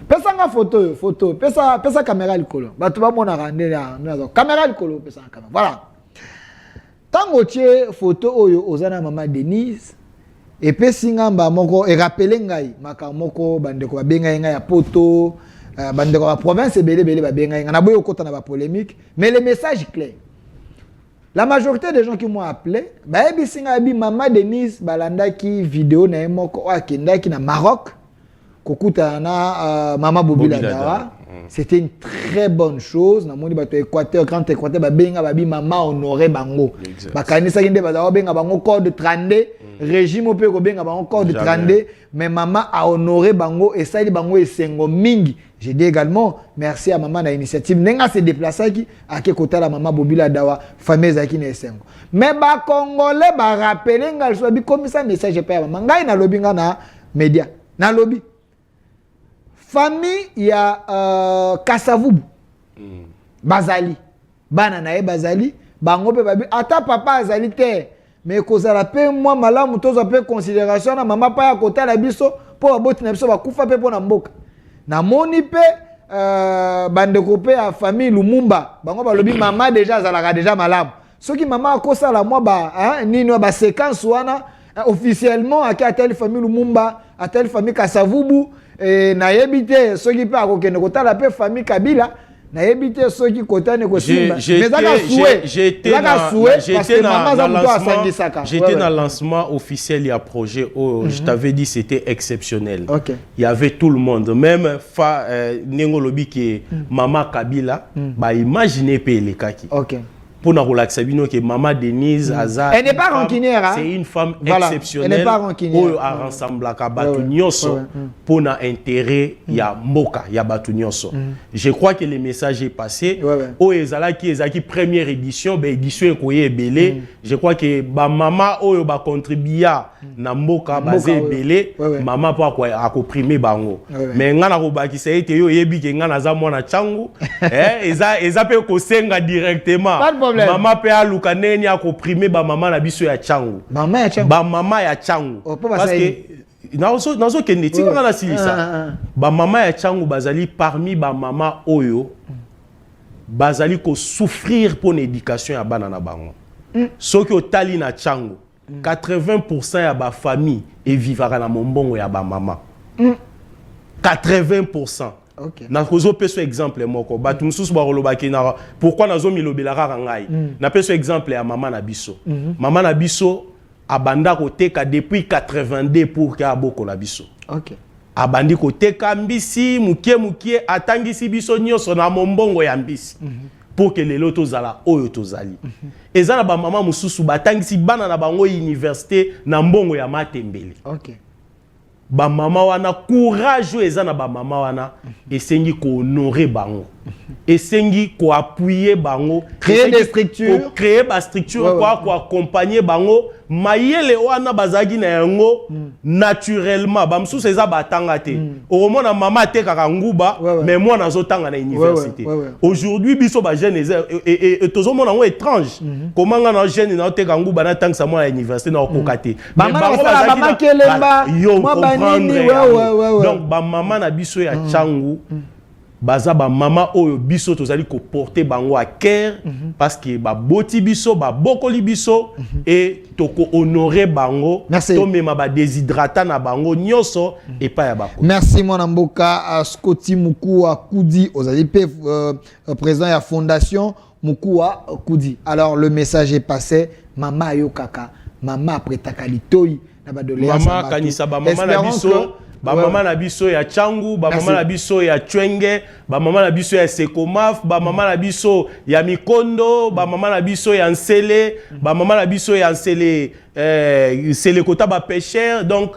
Pesa nga photo, pesa caméra likolo. Batu ba mona rande ya caméra likolo pesa caméra. Voilà. Tango tie photo oyo ozana Maman Denise et pesi ngamba moko e rappeler ngai makamoko bandeko ba benga ngai ya poto bandeko ba province belé ba benga ngai na boyo kota na ba polémique mais le message clair. La majorité des gens qui m'ont appelé ba ebisi ngai bi Maman Denise balanda ki vidéo na moko akenda ki na Maroc. Kokuta na Maman Bobila Dawa, c'était une très bonne chose. Na moni bato Équateur, Grand Équateur, ba benga babi Maman honoré bango. Ba kanisa kinde ba dawa benga bango code 32, régime ope ko benga bango code 32, mais Maman a honoré bango et ça dit bango esengo mingi. J'ai dit également merci à Maman na initiative nenga se déplacer ki ake kota la Maman Bobila Dawa fameuse aki na esengo. Mais ba congolais ba rappeler ngal so bi comme ça message pa Maman ngai na lobby nga na média. Na lobby famille ya Kasavubu Bazali bana na Bazali bango pe babi ata papa azali te mais kozala pe moi malamu toza pe considération na mama pa ya kota la biso po boti na biso bakufa pe po na mboka na moni pe bandeko pe ya famille Lumumba bango balobi mama déjà azalaka déjà malamu soki mama akosa la moi nini ba séquence wana officiellement à telle famille Lumumba à telle famille Kasavubu na yebite soki pa ko kende kota la pe famille Kabila na éviter ceux qui côté ko simba. J'étais dans le lancement officiel il y a projet je t'avais dit c'était exceptionnel. Il y avait tout le monde, même Nengolobi qui Maman Kabila, bah imaginez les kaki. Pour nous relaxer, que Maman Denise Aza, elle n'est pas rancunière. C'est une femme exceptionnelle. Elle n'est pas rancunière. À rassemble à Batunyoso pour nous intérêt il y a Moka, il y a Batunyoso. Je crois que le message est passé. Au Ezala qui est première édition, ben édition est belé. Je crois que ba maman oyo ba contribuer na Moka basé belé, maman pas quoi a comprimer bango. Mais ngana ko ba ki ça été yo yebi ke ngana za mwana changu, eza pe ko senga directement. Maman peut à Lukaneni a comprimé ba maman na biso ya changu. Maman ya changu. Ba maman ya changu. Parce que nazo keneti nga na silisa. Ba maman ya changu bazali parmi ba maman oyo bazali ko souffrir pour l'éducation ya bana na bango. Soki otali na changu 80% ya ba famille et vivara na mombongo ya ba maman. 80%. Na kozo peso exemple moko batu mususu ba rolobaki na pourquoi nazo milobelara ngai na peso exemple ya mama na biso mama na biso abanda koteka depuis 82 pour ka boko la biso abandi koteka mbisi mukie atangisi biso nyoso na mombongo ya mbisi pour que lelo tozala oyo tozali ezana ba mama mususu batangisi bana na bango université na mbongo ya Matembele. Ba mama wana courage eza na ba mama wana esengi ko honorer bango esengi ko appuyer bango créer des structures créer ba structure ko accompagner bango mayele wana bazagi na yango naturellement ba msusu eza batanga te omona mama te kaka nguba mais moi nazotanga na université aujourd'hui biso ba jeune et tozomona ngo étrange comment nga jeune na te nguba na tanga sa moi à université na okokate mais bango bazagi donc ba mama na biso ya changu baza ba mama oyo biso tozali ko porter bango à cœur parce que ba boti biso ba bokoli biso et toko honorer bango to mema ba déshydrata na bango nyoso et pas ya bako. Merci mon mboka Scotty Mukua Kudi ozali pe président ya fondation Mukua Kudi. Alors le message est passé mama yo kaka mama après takalitoyi na ba doléance mama kanisa ba mama na biso ba mama na biso ya changu ba mama na biso ya chwenge ba mama na biso ya sekomaf ba mama na biso ya mikondo ba mama na biso ya nsele ba mama na biso ya nsele c'est le kota ba pêcheur donc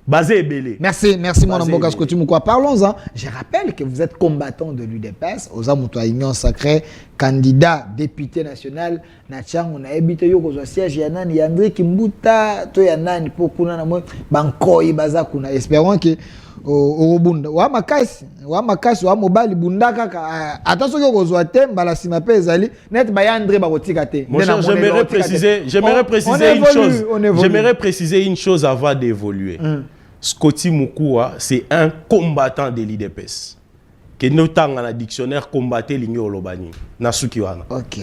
basé belé. Merci mon amboka Scotty Mukua. Parlons-en. Je rappelle que vous êtes combattant de l'UDPS, aux Amoutoua Union Sacrée, candidat député national na changu na ebité yo ko siège ya nani Yandri Kimbuta to ya nani pokuna na mo bankoi baza kuna. Espérons que au bunda wa makasi wa mobali bunda kaka attention ko zo te mbala sima pe ezali net ba Yandri ba kotika te. J'aimerais préciser une chose avant d'évoluer. Scotty Mukua, c'est un combattant de l'IDPS. Que nous avons dans le dictionnaire combattre l'Igno Olobani. Nasuki wana. Ok.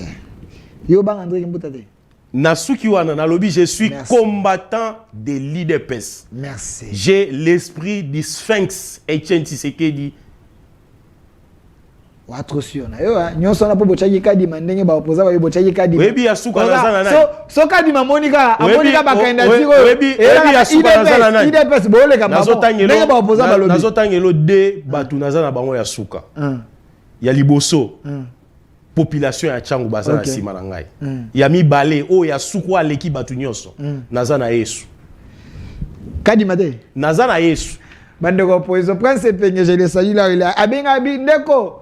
Yo bang André Kimbutate. Nasuki wana na lobby, je suis combattant de l'IDPS. Merci. J'ai l'esprit du Sphinx. Etienne Tshisekedi. Attention na yo nyonso na po bochaki kadi mandenge ba opoza ba bochaki kadi webi asuka na sana nani so kadi mamonika amonika bakenda tiko webi asuka na sana nani IDPS boleka ndenge ba opoza ba lobi nazotangelo de batu nazana bango ya suka ya liboso population ya changu bazana okay. Sima na ngai ya mibale o ya suku aleki batu nyonso nazana Yesu kadi made nazana Yesu bandeko poizo prince penge je le salue là il a abenga bindeko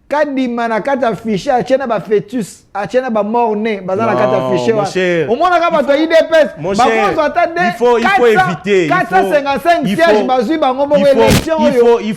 kadima na kata fiché achena ba fetus achena ba morne bazana kata fiché wa omona ka bato IDPS ba konzo ata de il faut éviter 455 sièges bazui bango bongo élection il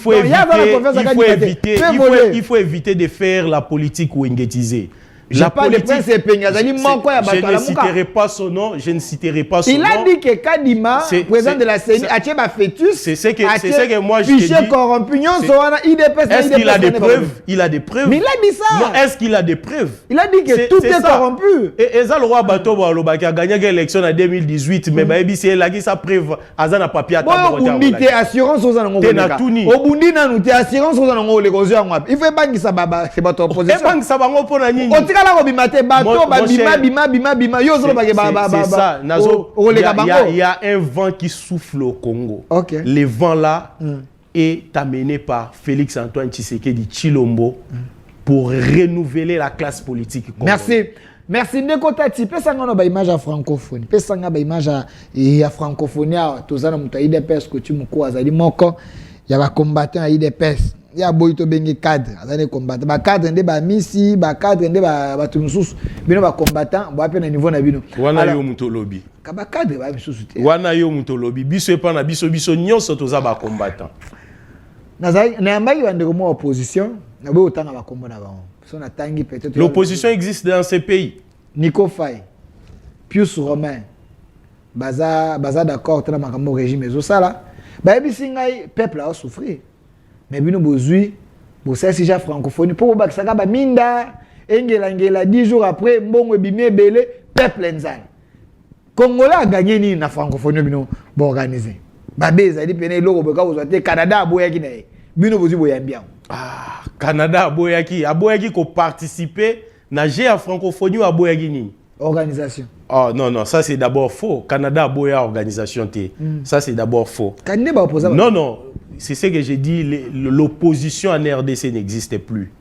faut éviter de faire la politique ouengetisée J'ai pas de prince Pengazali, je ne citerai pas son nom, je ne citerai pas son nom. Il a dit que Kadima, président de la CENI, a tué ma fœtus. C'est ce que moi je dis. Corrompu, est-ce qu'il a des preuves? Il a des preuves. Mais il a dit ça. Non, est-ce qu'il a des preuves? Il a dit que tout est corrompu. Et ça, le roi Bato qui a gagné l'élection en 2018, mais il a dit sa preuve. Azana papier à ta Obundi te assurance aux anongo. Obundi na nous te assurance aux anongo les gozio ngwa. Il fait bangi sa baba, c'est pas ton opposition. Et bangi sa bango pona nini? On tira la robimate bato bima yo zolo bage baba. C'est ça. Il y a un vent qui souffle au Congo. Okay. Le vent là est amené par Félix Antoine Tshisekedi Tshilombo pour renouveler la classe politique congolaise. Merci. Merci Ndeko Tati. Pesa ngano ba image ya francophonie. Pesa nga ba image ya francophonie tozana muta IDPS ko ti muko azali moko ya ba combattant ya IDPS. Ya boyito bengi cadre, azali combattant. Ba cadre nde ba misi, ba cadre nde ba tumususu. Bino ba combattant, bo ape na niveau na bino. Wana yo mutolobi. Ka ba cadre ba misusu te. Wana yo mutolobi. Biso epa na biso nyonso toza ba combattant. Nazali na yambaki ba ndeko mo opposition, na bo otanga ba kombo na ba. L'opposition existe dans ces pays. Nico Faye, Pius Romain, baza d'accord avec le régime et ça là. Le peuple a souffert. Mais bino bozui, bossa si ja francophonie pour bakisaka ba minda, engela 10 jours après mbongo bimé belé peuple nzal. Congolais a gagné ni na francophonie bino bon organisé. Babé zali pene loko boka ozate Canada aboyaki na bino bozi boyambia. Ah, Canada aboyaki ko participer na jeu à francophonie ou aboyaki ni organisation. Oh non, ça c'est d'abord faux. Canada aboya organisation té. Ça c'est d'abord faux. Non, c'est ce que j'ai dit, l'opposition en RDC n'existe plus.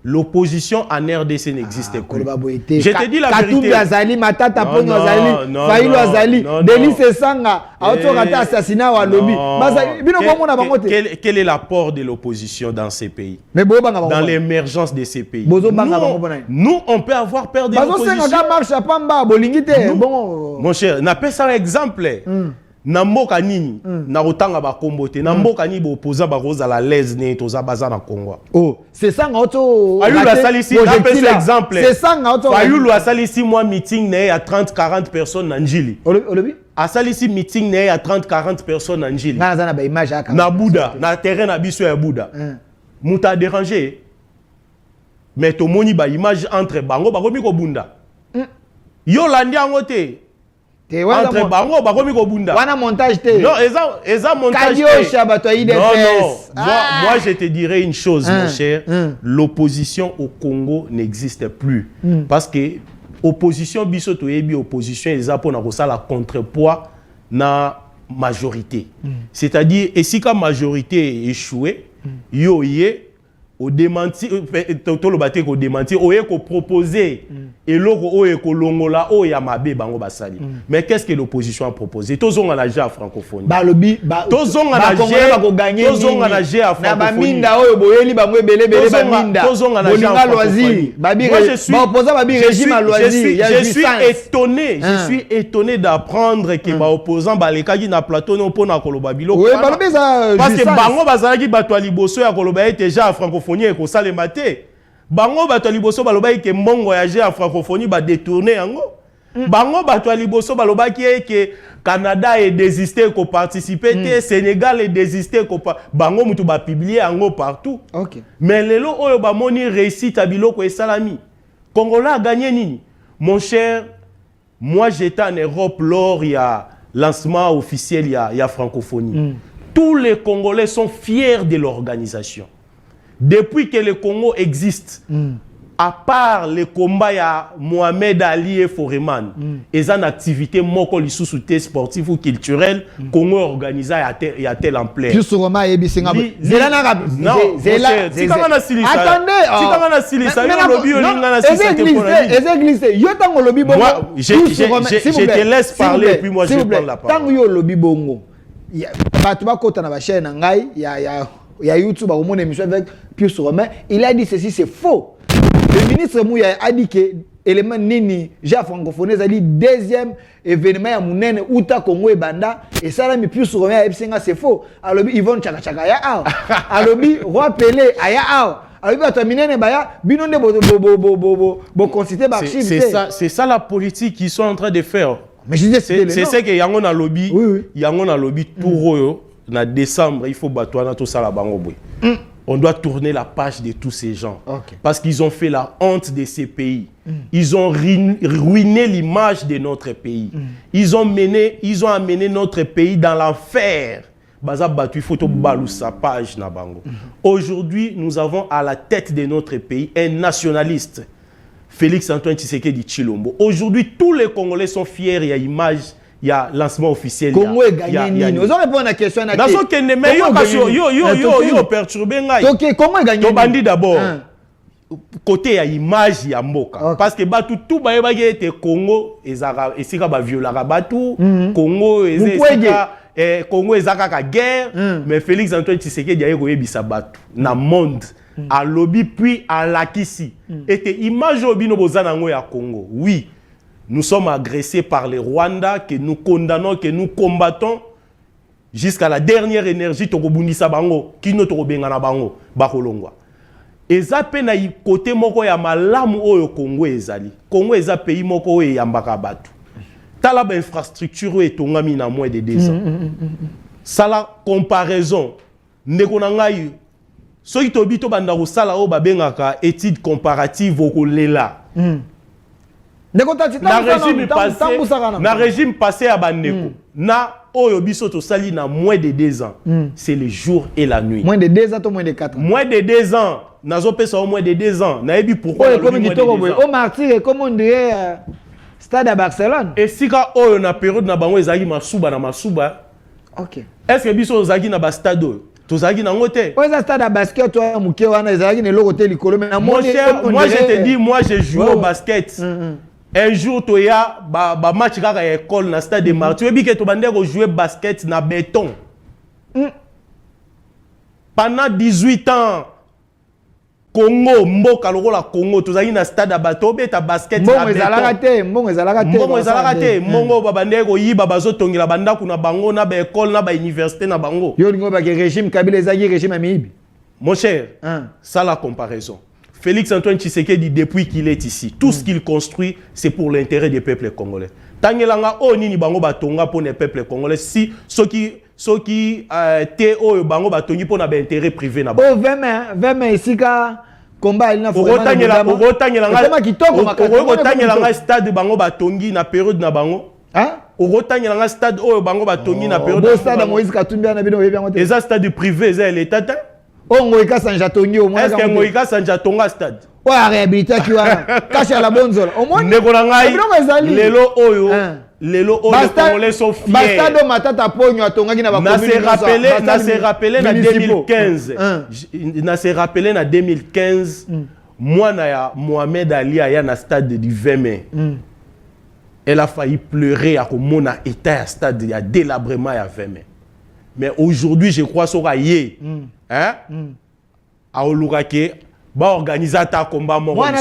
L'opposition en RDC n'existe plus. Je te dis la vérité. Azali, Matata Ponyo Azali, Faïlo Azali, Delis Sanga, Autorata assassinat ou lobby. Quel est l'apport de l'opposition dans ces pays? Dans l'émergence de ces pays? Nous, on peut avoir peur de l'opposition. Mon cher, n'a pas ça un exemple. Na mboka nini na rotanga ba kombote na mboka ni bo opposant ba roza la lez ne toza baza na Congo. Oh, c'est ça ngoto Fayulu asalisi na pesa exemple. C'est ça ngoto Fayulu asalisi moi meeting ne ya 30-40 personnes na Njili. Olobi asalisi meeting ne ya 30-40 personnes na Njili. Na za na ba image aka. Na Bouddha, na terrain na biso ya Bouddha. Muta dérangé. Mais to moni ba image entre bango ba komi ko bunda. Yo landi angote. Entre bango bakomi ko bunda. Wana montage te. Non, eza montage. Moi je te dirais une chose mon cher, l'opposition au Congo n'existe plus parce que opposition biso to yebi opposition eza pona ko sala contrepoids na majorité. C'est-à-dire et si ka majorité échoué, yo yé au démenti to lo baté ko démentir o ko proposer et loko o ko longola o ya mabe bango basali. Mais qu'est-ce que l'opposition a proposé? Tozonga na ja francophonie. Balobi tozonga na ja ko gagner. Tozonga na ja francophonie. Na ba minda o boyeli bango belé ba minda. Tozonga na ja francophonie. Moi je suis étonné d'apprendre que ba opposant balekaki na plateau no pona koloba biloko. Parce que bango bazalaki bato liboso ya koloba ete ja francophonie ko salema te. Bango bato liboso balobaki ke mbongo ya jeu à francophonie ba détourner yango. Bango bato liboso balobaki ke Canada est désisté ko participer te, Sénégal est désisté ko bango mutu ba publier yango partout. OK. Mais lelo oyo ba moni réussite à biloko et salami. Congolais a gagné nini? Mon cher, moi j'étais en Europe lors il y a lancement officiel il y a francophonie. Tous les Congolais sont fiers de l'organisation. Depuis que le Congo existe, à part le combat ya Mohamed Ali et Foreman, ils ont une activité moko lisusu te sportive ou culturelle, Congo organisé à tel ampleur. Plus sur Roma et Bisinga. Zela na rabi. Non, tika na silisa. Attendez, tika na silisa. Yo lobby yo linga na silisa te pona. Glissé. Yo tango lobby bongo. Je te laisse parler et puis moi je prends la parole. Tango yo lobby bongo. Batu ba kota na ba chaîne ngai il y a YouTube à mon émission avec Pius Romain, il a dit ceci, c'est faux. Le ministre Mouya a dit que l'élément Nini, j'ai francophonie, a dit deuxième événement à Mounene, Outa Congo et Banda, et ça là, mais Pius Romain, c'est faux. Alors, Yvonne Chaka Chaka, ya ao. Alors, Roi Pelé, ya ao. alors il va terminer ne baya bino ne bo consulter ba archive. C'est ça la politique qu'ils sont en train de faire. Mais je disais c'est ce que yango na lobby, oui. yango na lobby tout na décembre, il faut batouana tout ça la bango boy. On doit tourner la page de tous ces gens. Okay. Parce qu'ils ont fait la honte de ces pays. Ils ont ruiné l'image de notre pays. Ils ont amené notre pays dans l'enfer. Il faut sa page na bango. Aujourd'hui, nous avons à la tête de notre pays un nationaliste, Félix Antoine Tshisekedi Tshilombo. Aujourd'hui, tous les Congolais sont fiers. Il y a l'image, il y a lancement officiel. Congo est gagné. Nous allons répondre à la question. Yo perturbé. Comment est gagné? Tobandi d'abord. Côté à image ya mboka. Parce que batu tout ba te Congo ezaka esika ba violara batu. Congo ezeka Congo ezaka ka guerre. Mais Félix Antoine Tshisekedi a yebisa batu na monde. À lobby puis à lakisi. Et image obino bozana ngo ya Congo. Oui. Nous sommes agressés par les Rwandais que nous condamnons, que nous combattons jusqu'à la dernière énergie tokobundisa bango kino tokobengana bango bakolongwa. Eza pe na côté moko ya malamu oyo Congo ezali. Congo eza pays moko oyo yambaka batu. Tala ba infrastructure etongami na moins de 2 ans. Ça la comparaison ndeko na ngai soki tobi to banda ko sala o babengaka étude comparative okolela. Na régime passé à Bandeko. Na oyo biso to sali na moins de 2 ans. C'est le jour et la nuit. Moins de 2 ans ou moins de 4 ans. Moins de 2 ans. Nazo pesa au moins de 2 ans. Na yebi pourquoi au martyr comme on dirait stade à Barcelone. Et si ka oyo na période na bango ezali masuba na masuba. OK. Est-ce que biso ozaki na ba stade tozaki na ngote? Ouais, ça stade à basket toi muké wana ezali ne lokote likolo mais na moi je te dis moi j'ai joué au basket. Un jour, tu as un match à l'école, dans le stade de Martyrs. Tu as joué basket dans béton. Pendant 18 ans, Congo, Mboka, Congo, tu as eu un stade à bateau, tu as basket à béton. Mongo, Babandego, Babazo, Tongila, Banda, Kuna Bango, na ba école, na ba université, na Bango. Yo, régime Kabila, régime Amibi. Mon cher, ça la comparaison. Félix Antoine Tshisekedi, depuis qu'il est ici, tout ce qu'il construit, c'est pour l'intérêt des peuples congolais. Tangelanga o nini bango batonga pour les peuples congolais si ceux qui te o bango batongi pour n'avoir intérêt privé na. Oh 20 ici ka combat il na faut. Tangelanga stade bango batongi na période na bango. Hein? Tangelanga stade o bango batongi na période. Stade Moïse Katumbi na bino yebi ngote. Eza stade privé eza l'état. Ngoika Sanjatongi au moins. Est-ce que Ngoika Sanjatonga stade? Ouais, réhabilité qui va cacher à la bonne zone. Au moins. Lelo oyo. Lelo oyo Congolais sont fiers. Bastado matata ponyo atonga kina ba commune. Na se rappelé na 2015. Na se rappelé na 2015. Moi na ya Mohamed Ali aya na stade du 20 mai. Elle a failli pleurer à komona état à stade ya délabrement ya 20 mai. Mais aujourd'hui, je crois que c'est hein? À Olurake, ba organisateur combat moi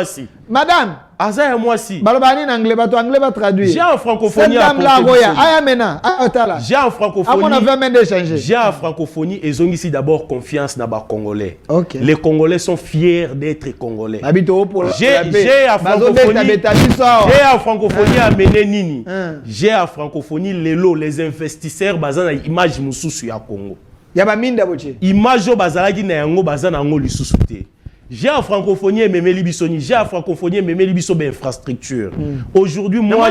si. Madame. Azaya moi si. Balobani en anglais, bato anglais va traduire. J'ai en francophonie. J'ai en francophonie. J'ai en francophonie et ils ont d'abord confiance dans les Congolais. Okay. Les Congolais sont fiers d'être Congolais. J'ai en francophonie à mener Nini. J'ai en francophonie les investisseurs basés dans l'image mususu ya Congo. Image bazalaki na yango bazana ngo lisusu te. J'ai en francophonie et Mémé Libissoni, j'ai en francophonie et Mémé Libisso infrastructure. Aujourd'hui, moi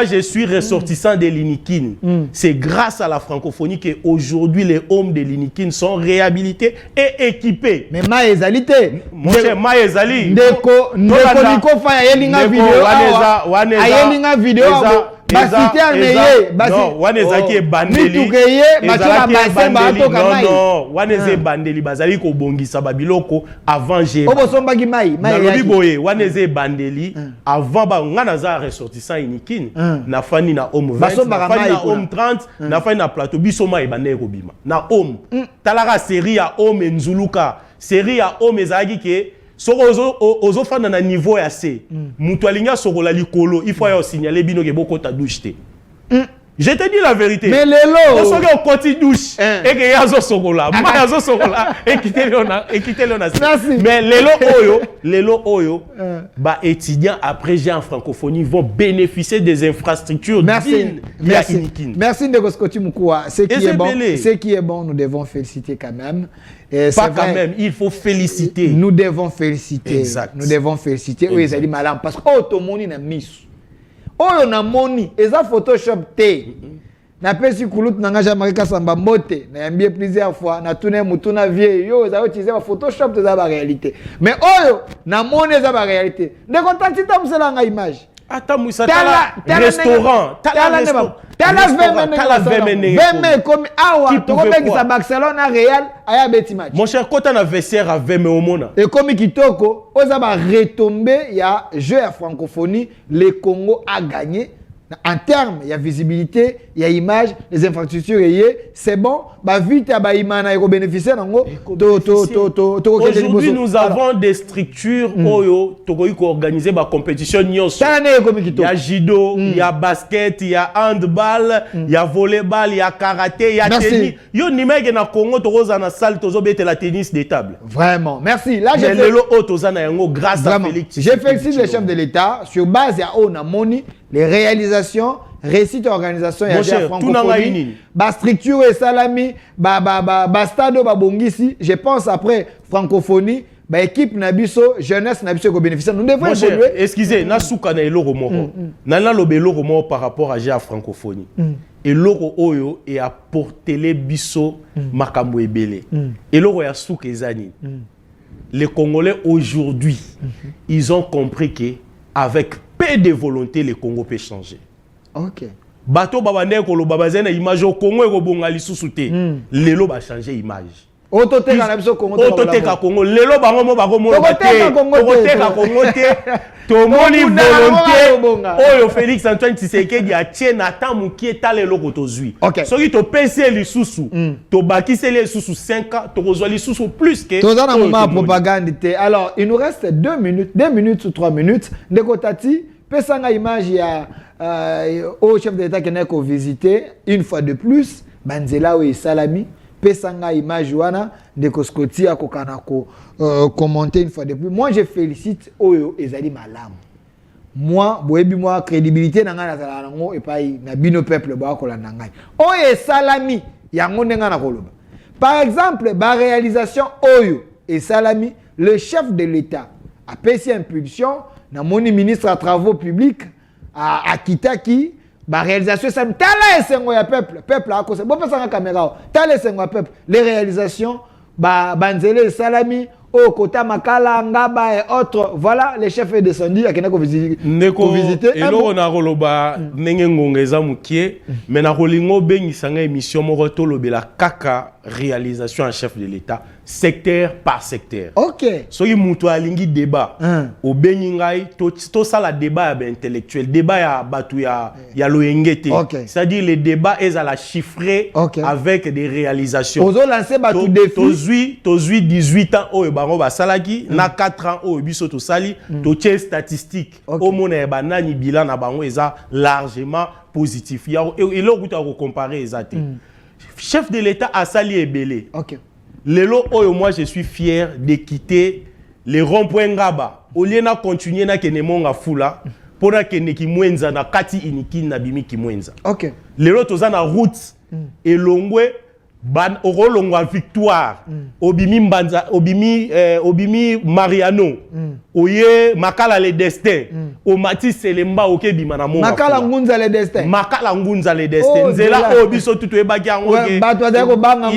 je suis ressortissant de l'Inikin. C'est grâce à la francophonie que aujourd'hui les hommes de l'Inikin sont réhabilités et équipés. Mais Maezalité, mon cher Maezali, Ndeko Niko fa yelinga vidéo. Non, wanezaki ebandeli. Non, waneze bandeli bazali ko bongisa babiloko avant j'ai. Obosombaki mai. Nalobi boye waneze bandeli avant ba ngana za ressortissant Inikin na fani na homme 20 na fani na homme 30 na fani na plateau biso mai bandeli ko bima. Na homme talaka série ya homme nzuluka série ya homme ezaki ke soko ozo fana na niveau ya C. Mutu alinga soko la likolo, il faut ya signaler bino ke boko ta douche te. Je te dis la vérité. Mais les lots. On se regarde au côté douche. Et que yazo sokola. Ma yazo sokola. Et quitter le Merci. Mais les lots oyo, bah étudiants après j'ai en francophonie vont bénéficier des infrastructures dignes. Merci Ndeko Scotty Moukoua. Ce qui est bon, nous devons féliciter quand même. Et pas quand même, il faut féliciter. Nous devons féliciter. Exact. Nous devons féliciter. Oui, ils dit malin parce que tout le monde n'a mis. Oh, on a moni, et ça Photoshop T. Na pesi kulut nanga Jean-Marie Kasamba mote, na mbie plusieurs fois, na tourné mutuna vie, yo, ils ont utilisé Photoshop de la réalité. Mais oh, na moni ça la réalité. Ne contacte ta musela nga image. Attends, Moussa, restaurant. Comme awa, to ko sa Barcelone Real, aya beti match. Mon cher, quand on a vestiaire à 20 au monde. Et comme kitoko, oza ba retomber, il y a jeu à francophonie, le Congo a gagné. En termes, il y a visibilité, il y a image, les infrastructures, c'est bon. Bah vite, bah imana eko bénéficier nango. Aujourd'hui, nous avons des structures oyo tokoyi ko organiser ba compétition nyonso. Il y a judo, il y a basket, il y a handball, il y a volleyball, il y a karaté, il y a tennis. Yo nimege na Congo tokoza na salle tozo bete la tennis des tables. Vraiment. Merci. Là j'ai le otozana yango grâce à Félix. Je félicite le chef de l'État sur base ya ona moni les réalisations, réussite organisation et la francophonie, ba structure et salami, ba stade ba bongisi, je pense après francophonie, ba équipe nabiso, jeunesse nabiso ko bénéficier. Nous devons évoluer. Excusez, na souka na eloro moko. Na lobelo moko par rapport à la francophonie. Et l'oro oyo et apporter les biso makambo ebele. Et l'oro ya souka ezani. Les Congolais aujourd'hui, ils ont compris que avec peu de volonté, le Congo peut changer. Ok. Bato babane ko lo babazena image au Congo e ko bonga lisusu te. Lelo ba changer image. Ototeka na biso Congo. Ototeka Congo. Lelo bango mo bako mo ba te. Ototeka Congo te. Tomoni volonté. Oyo Félix Antoine Tshisekedi a tiena tamu ki etale loko tozui. Soki to PC lisusu, to bakise le lisusu 5 ans, to kozwa lisusu plus que. Tozana moment propagande te. Alors, il nous reste 2 minutes ou 3 minutes. Ndeko Tati, pesanga image ya au chef de l'État qui n'a qu'à visiter une fois de plus Banzela ou Salami pesanga image wana Ndeko Scotty a kokanako commenter une fois de plus. Moi je félicite Oyo ezali malam. Moi boyebi moi crédibilité nanga na zala nango et pas na bino peuple ba ko la ngai. Oyo Salami yango ndenga na koloba. Par exemple, ba réalisation Oyo et Salami, le chef de l'État a payé impulsion na moni ministre à travaux publics à Kitaki, ba réalisation ça tala esengo ya peuple a cause bon pesa caméra tala esengo ya peuple les réalisations Banzele Salami au Kota Makala Ngaba et autres voilà les chefs est descendu à Kenako visiter et là on a roloba nenge ngongeza mukie mais na rolingo bengisanga émission moko tolobela kaka réalisation en chef de l'État secteur par secteur. OK. Soki muto alingi débat au beningai to sala débat intellectuel débat ya batu ya loengete. C'est-à-dire les débats est à la chiffrer avec des réalisations. Ozo lancer batu défi. Tozui 18 ans o bango ba salaki na 4 ans o biso to sali to tie statistique au mona ba nani bilan na bango eza largement positif. Il y a l'autre à comparer exact. Chef de l'État a sali ebele. OK. Lelo oyo moi je suis fier de quitter les ronds-points ngaba. Au lieu na continuer na kenemonga fula pour na keneki mwenza na kati iniki na bimi ki mwenza. OK. Lelo toza na route et longwe ban orolongwa victoire obimi mbanza obimi Mariano oye makala le destin o Mati Selemba okebima na monga makala ngunza le destin nzela obiso tutu ebaki yango ke bato azako banga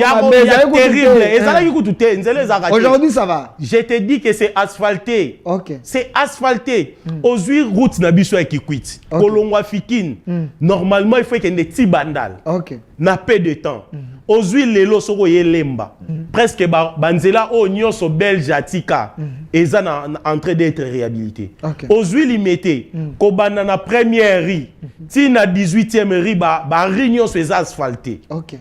terrible ezala yikutu te nzela ezaka aujourd'hui ça va je te dis que c'est asphalté. OK. C'est asphalté ozui route na biso ya Kikwit kolongwa fikine normalement il faut que ne ti bandal. OK. Na peu de temps ozui lelo soko yelemba presque banzela o nyonso belge atika eza na en train d'être réhabilité. Ozui limité ko bana na première ri ti na 18e ri ba ri nyonso eza asphalté. OK.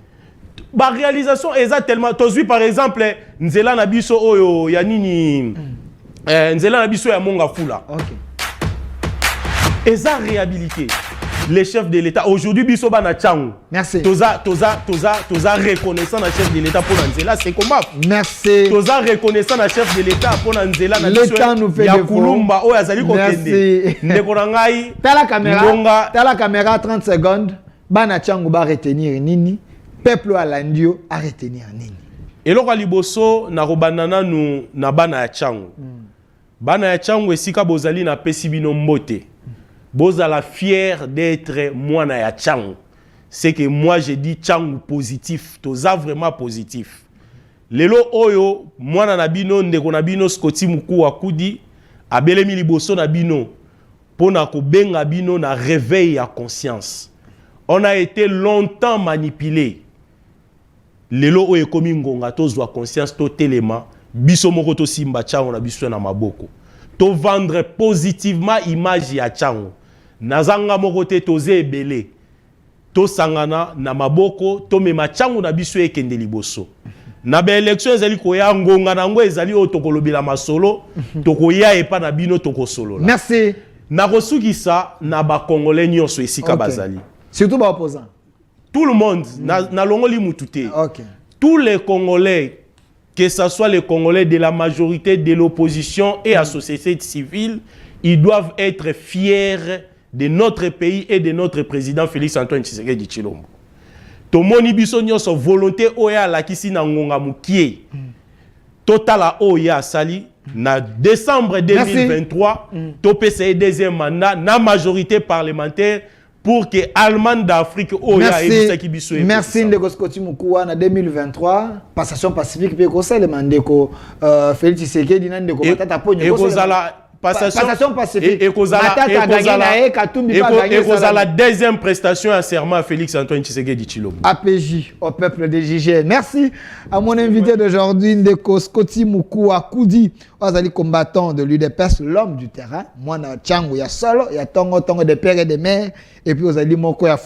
Ba réalisation eza tellement tozui par exemple nzela na biso oyo ya nini nzela na biso ya monga fula. OK. Eza réhabilité. les chefs de l'État. Aujourd'hui, biso bana changu. Merci. Toza reconnaissant na chef de l'État pour Nanzela, c'est comment? Merci. Toza reconnaissant na chef de l'État pour Nanzela. L'État nous fait des Kulumba, oh yazali merci. Ndekorangai. T'as la caméra 30 secondes. Bana changu ba retenir nini? Peuple à l'andio à retenir nini? Et là, liboso na robanana nu na bana ya changu. Bana ya changu esika bozali na pesibino mbote. Bozala fier d'être moi na ya changu. C'est que moi je dis changu positif, toza vraiment positif. Lelo oyo mwana na bino ndeko na bino Scotty Muku akudi abelemi liboso na bino pona ko benga bino na réveil ya conscience. On a été longtemps manipulé. Lelo oyo komi ngonga tozwa conscience to telema biso moko to simba changu na biso na maboko. To vendre positivement image ya changu. Nazanga moko te toze ebele. To sangana na maboko to mema changu na biso ekende liboso. Na be élection ezali koya ngonga nango ezali otokolobela masolo tokoya epa na bino tokosolola. Merci. Na kosukisa na ba congolais nyonso esika bazali. Surtout ba opposants. Tout le monde na longoli mututé. OK. Tous les Congolais, que ce soit les Congolais de la majorité de l'opposition et la société civile, ils doivent être fiers de notre pays et de notre président Félix Antoine Tshisekedi Tshilombo. Tomoni biso nyonso volonté oya la kisi na ngonga mukie. Totala oya sali na décembre 2023, topesa deuxième mandat na majorité parlementaire pour que Allemagne d'Afrique oya ebisa ki biso. Merci ndeko Scotty Muku na 2023 passation pacifique pe ko sele mandeko Félix Tshisekedi na ndeko matata ponyo ko passation pacifique. Et la deuxième prestation à serment à Félix Antoine Tshisekedi Tshilombo. APJ au peuple de JGN. Merci à mon invité d'aujourd'hui, Ndeko Scotty Muku Akudi, aux combattants de l'UDPS, l'homme du terrain. Moi, na Tchangu, il y a solo, il y a tongo de père et de mère, et puis aux alliés Moko, il y a